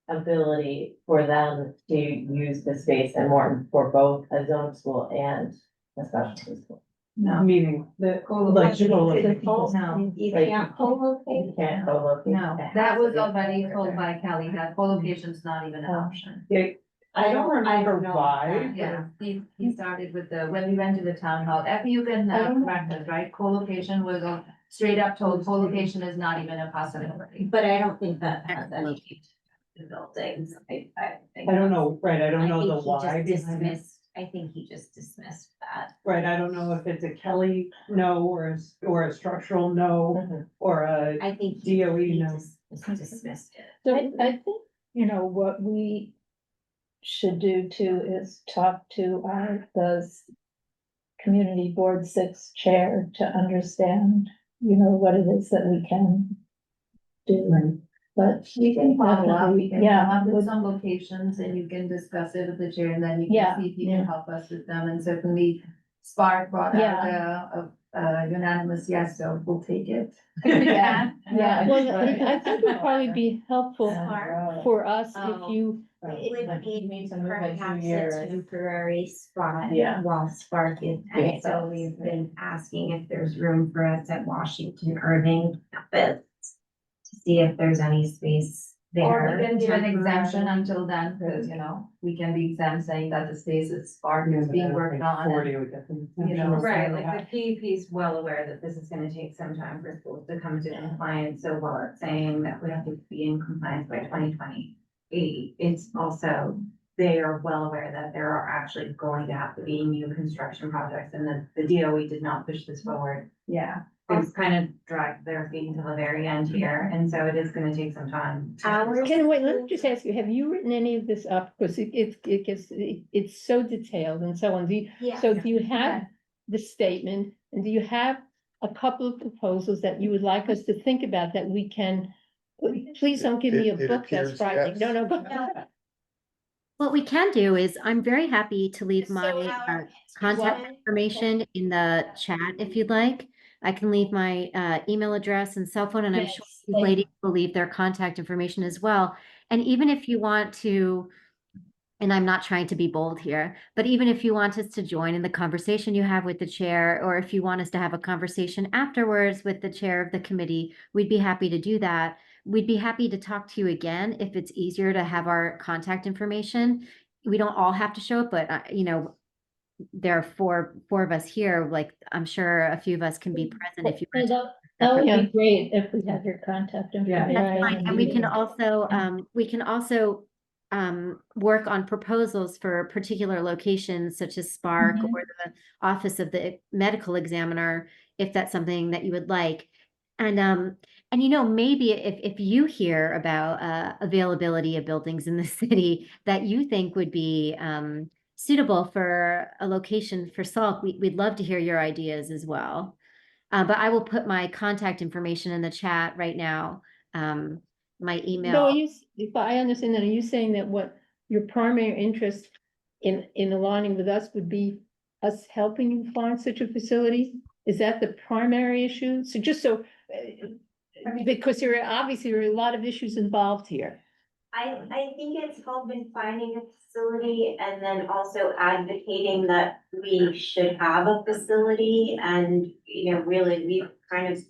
ability for them to use the space in Morton for both a zone school and a specialty school. No. Meaning the, like, Co-location. No, you Like- can't co-locate. You can't co-locate. No, that was already told by Kelly, that co-location's not even an option. I don't remember know why. Yeah, he started with when we went to the town hall, after you can correct us, right, co-location was straight up told, co-location is not even a possibility. But I don't think that has any to buildings. I think. I don't know, right, I don't know think the he why just behind it. dismissed- I think he just dismissed that. Right, I don't know if it's a Kelly no, or a structural no, or a, I think DOE, he no. just dismissed it. I think, what we should do too is talk to the community board 6 chair to understand, what it is that we can do. But You can follow up, you can Yeah, come up with with- some locations and you can discuss it with the chair, and then you Yeah, can see if you yeah. can help us with them, and certainly Spark brought out a unanimous yes, so we'll take it. Yeah. Yeah. Well, I think it'd probably be helpful for us if Oh. you, It would be to move it perhaps 2 a years. temporary spot Yeah. while Spark is, Yeah. and so we've been asking if there's room for us at Washington Irving campus. To see if there's any space Or there. we can give an temporarily. exemption until then, because, we can be exempt saying that the space is Spark is being worked on. and- Right, like the PEP is well aware that this is gonna take some time for schools to come to compliance, so while it's saying that we have to be in compliance by 2028, it's also, they are well aware that there are actually going to have to be new construction projects, and the DOE did not push this forward. Yeah. It's kind of dragged their feet until the very end here, and so it is gonna take some time. Hours. wait, let me just ask you, have you written any of this up? Because it's so detailed and so on. Yeah. So do you have the statement, and do you have a couple of proposals that you would like us to think about that we can? Please don't give me a It book that's appears, frightening. No, yes. no, go. What we can do is I'm very happy to leave my So our contact intention- information in the chat if you'd like. I can leave my email address and cell phone, and I'm Yes, sure these thank ladies will leave their contact information as well. And even if you want to, and I'm not trying to be bold here, but even if you want us to join in the conversation you have with the chair, or if you want us to have a conversation afterwards with the chair of the committee, we'd be happy to do that. We'd be happy to talk to you again if it's easier to have our contact information. We don't all have to show up, but there are four of us here. Like, I'm sure a few of us can be present if you want to. That would Yeah. be great if we had your contact information. That's fine, and we can Yeah. also work on proposals for particular locations such as Spark Mhm. or the Office of the Medical Examiner, if that's something that you would like. And maybe if you hear about availability of buildings in the city that you think would be suitable for a location for Salk, we'd love to hear your ideas as well. But I will put my contact information in the chat right now. My No, email. if I understand that, are you saying that what your primary interest in aligning with us would be us helping you find such a facility? Is that the primary issue? So because there are a lot of issues involved here. I think it's help in finding a facility and then also advocating that we should have a facility and, really, we've kind of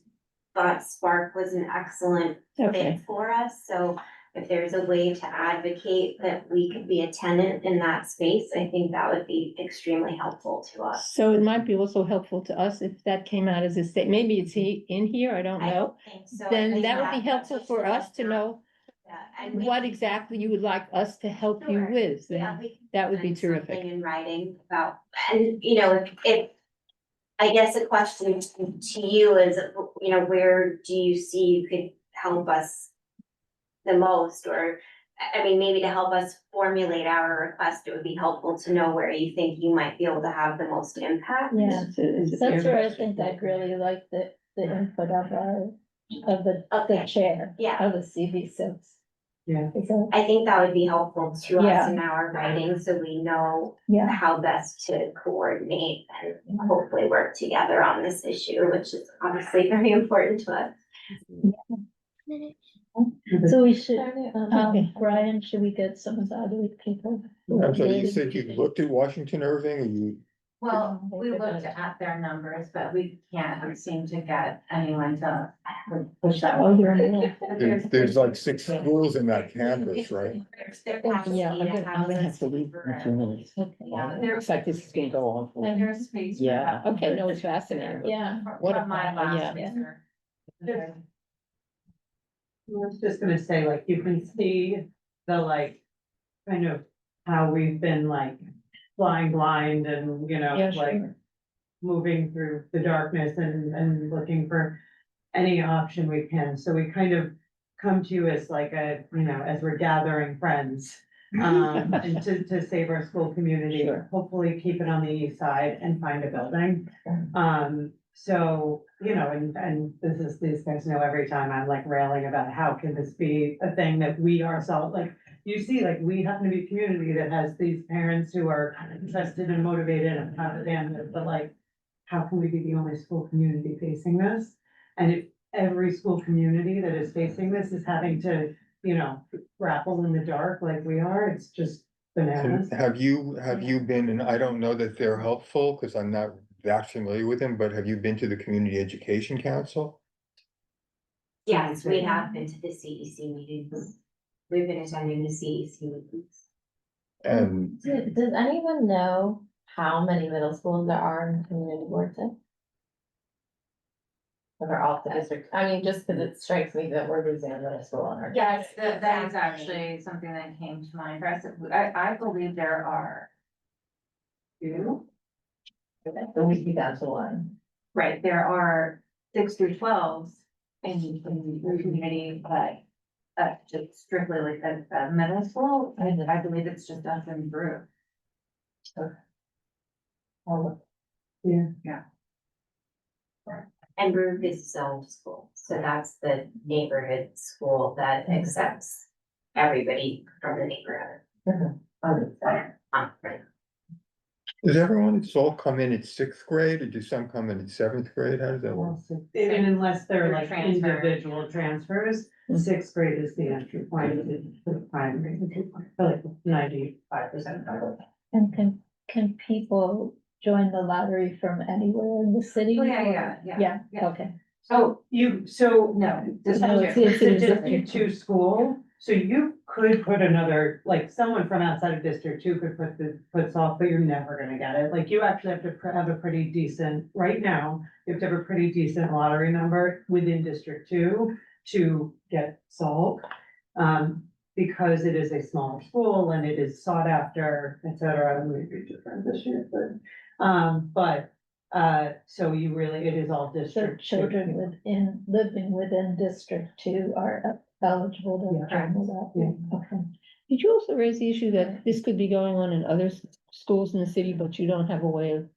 thought Spark was an excellent Okay, fit for us, so if there's a way to advocate that we could be a tenant in that space, I think that would be extremely helpful to us. so it might be also helpful to us if that came out as a state, maybe it's in here, I don't I know. don't think so. I Then think that would be that's helpful just for us to enough. know Yeah, and we what can- exactly you would like us to help you Sure. with. Yeah, Then we can that would be send something terrific. in writing about, and, if, I guess a question to you is, where do you see you could help us the most, or, maybe to help us formulate our request, it would be helpful to know where you think you might be able to have the most impact. Yeah, It's- that's where I think I'd really like the input of the Okay. chair. Yeah. Of the CV6. Yeah. So, I think that would be helpful to us Yeah. in our writing, so we know yeah, how best to coordinate and hopefully work together on this issue, which is obviously very important to us. so we should, Okay. Brian, should we get some of the other people? I'm sorry, you said you looked at Washington Irving, or you, Well, we looked at their numbers, but we can't seem to get anyone to push that. Oh, you're- there's like 6 schools in that campus, right? Their capacity Yeah, to I'm gonna have house to leave in a few minutes. Yeah. Looks like this is gonna go on for. There's space. for Yeah, that. okay, no, it's fascinating. Yeah. What From my a- last yeah. semester. I was just gonna say, like, you can see the, like, kind of how we've been like flying blind and, Yeah, like sure. moving through the darkness and looking for any option we can. So we kind of come to you as like as we're gathering friends. And to save our school community, Sure. hopefully keep it on the east side and find a building. So, and this is, these guys know every time I'm like railing about how can this be a thing that we ourselves, like, you see, like, we happen to be a community that has these parents who are interested and motivated and have it in, but like, how can we be the only school community facing this? And if every school community that is facing this is having to, grapple in the dark like we are, it's just bananas. And have you been, and I don't know that they're helpful, because I'm not that familiar with them, but have you been to the Community Education Council? Yes, we have been to the CEC meetings. We've been attending the CEC meetings. And Does anyone know how many middle schools there are in community boards? Or they're off the district, I mean, just because it strikes me that we're losing a middle school on our. Yes, that is actually something that came to mind for us. I believe there are two. So we keep down to one. Right, there are 6 through 12s in the community, but just strictly like a middle school, I believe it's just us and Brew. Yeah. And Brook is zoned school, so that's the neighborhood school that accepts everybody from the neighborhood. Right. does everyone at Salt come in at sixth grade, or do some come in at seventh grade? How does that work? Even unless they're They're like transfer. individual transfers, sixth grade is the entry point to the primary, like 95% of it. And can people join the lottery from anywhere in the city? Oh, yeah, or- yeah, Yeah, yeah. okay. So No. This No, is it's It's a in District Two school, so you could put another, like, someone from outside of District Two could put Salt, but you're never gonna get it. Like, you actually have to have a pretty decent, right now, you have to have a pretty decent lottery number within District Two to get Salt. Because it is a smaller school and it is sought after, et cetera, and we'd be different this year, so you really, it is all So District. Two. children living within District Two are eligible to Yeah. join the lottery. Okay. Did you also raise the issue that this could be going on in other schools in the city, but you don't have a way of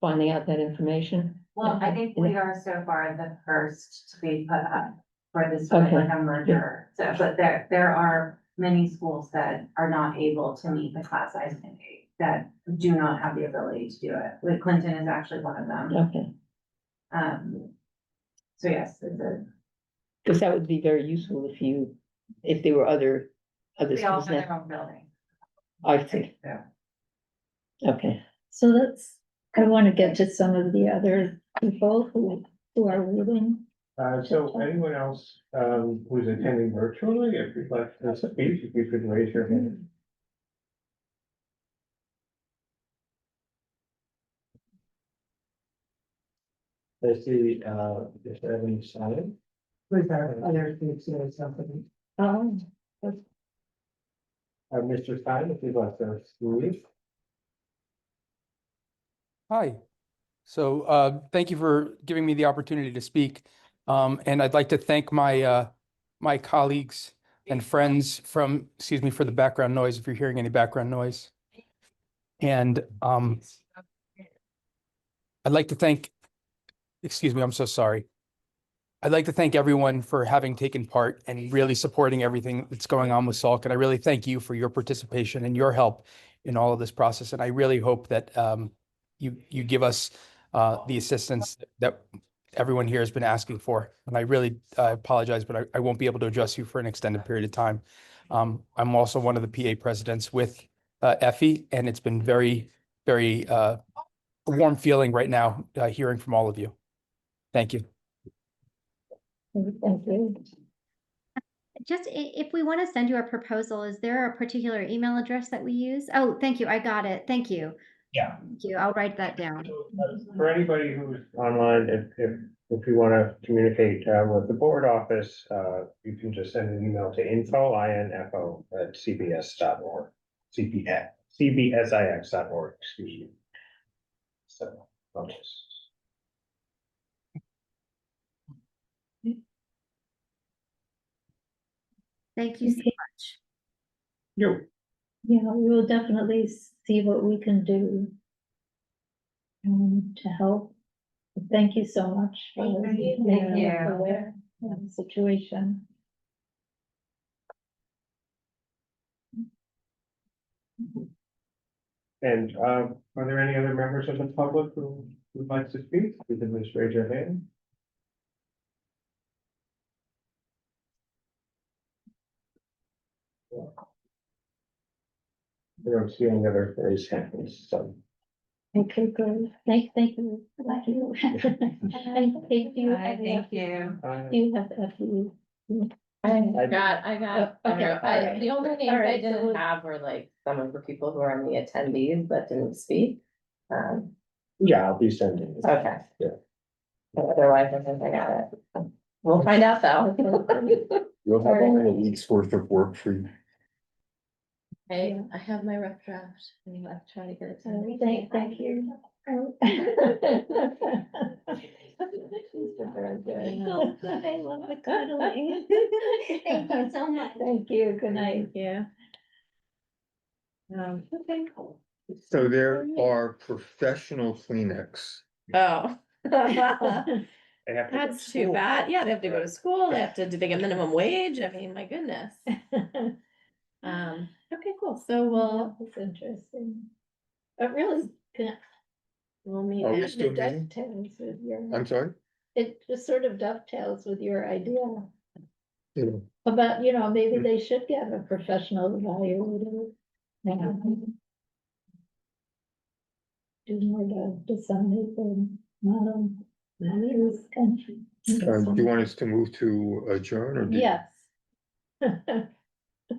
finding out that information? Well, I think we are so far the first to be put up for this, like Okay. a merger. So, but there are many schools that are not able to meet the class size mandate, that do not have the ability to do it. Like Clinton is actually one of them. Okay, So yes, it's because that would be very useful if there were other they all schools have their now. own building. I see, Yeah. okay. So I want to get to some of the other people who are reading. So anyone else, who's attending virtually, if you'd like to speak, if you could raise your hand. Let's see, if there any sign. With our other groups or something. Mr. Stein, if you'd like to speak. Hi. So thank you for giving me the opportunity to speak. And I'd like to thank my my colleagues and friends from, excuse me for the background noise, if you're hearing any background noise. And I'd like to thank, excuse me, I'm so sorry. I'd like to thank everyone for having taken part and really supporting everything that's going on with Salk. And I really thank you for your participation and your help in all of this process. And I really hope that you give us the assistance that everyone here has been asking for. And I really apologize, but I won't be able to address you for an extended period of time. I'm also one of the PA presidents with Effie, and it's been very, very a warm feeling right now hearing from all of you. Thank you. Thank you. Just if we want to send you a proposal, is there a particular email address that we use? Oh, thank you. I got it. Thank you. Yeah. Thank you. I'll write that down. For anybody who's online, if you want to communicate with the board office, you can just send an email to info@cbs.org, cbsix.org, excuse me. So, I'll just. Thank you so much. You. Yeah, we will definitely see what we can do to help. Thank you so much for Thank you. making us aware of the situation. And, are there any other members of the public who would like to speak? You can just raise your hand. I don't see any other raised hands, so. Okay, good. Thank you. Thank you. And thank you. Thank you. You have a few. I got, Oh, okay, all right. the only names All I right, so didn't we'll- have were like some of the people who are on the attendees but didn't speak. Yeah, I'll be sending. it. Okay. Yeah. But otherwise, I think I got it. We'll find out though. You'll have a week's worth of work for you. I have my rough draft. Anyway, I'll try to get it. to Thank you. Oh, good. I love the cuddling. Thank you so much. Thank you. Good night. Yeah. Okay. So there are professional Kleenex. Oh. They have to go to That's too school. bad. Yeah, they have to go to school. They have to, do they get minimum wage? I mean, my goodness. Okay, cool. So Well, that's interesting. It really we'll meet. Are we at- still meeting? dovetails with your, I'm sorry? it just sort of dovetails with your idea Yeah. about, maybe they should get a professional evaluator. Do more to disseminate the model. values and- Do you want us to move to adjourn or? do you- Yes.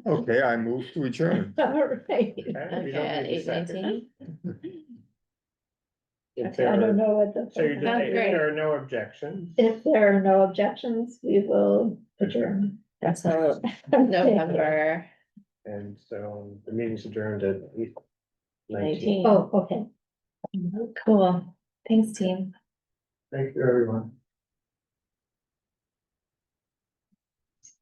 Okay, I move to adjourn. All right. Okay, we Okay, don't at need a second. 8:19. If I there don't are- know what the. So you're just Sounds saying great. there are no objections? If there are no objections, we will adjourn. Until November And so the meeting's adjourned at 8:19. 19. Oh, okay. Cool. Thanks, team. Thank you, everyone.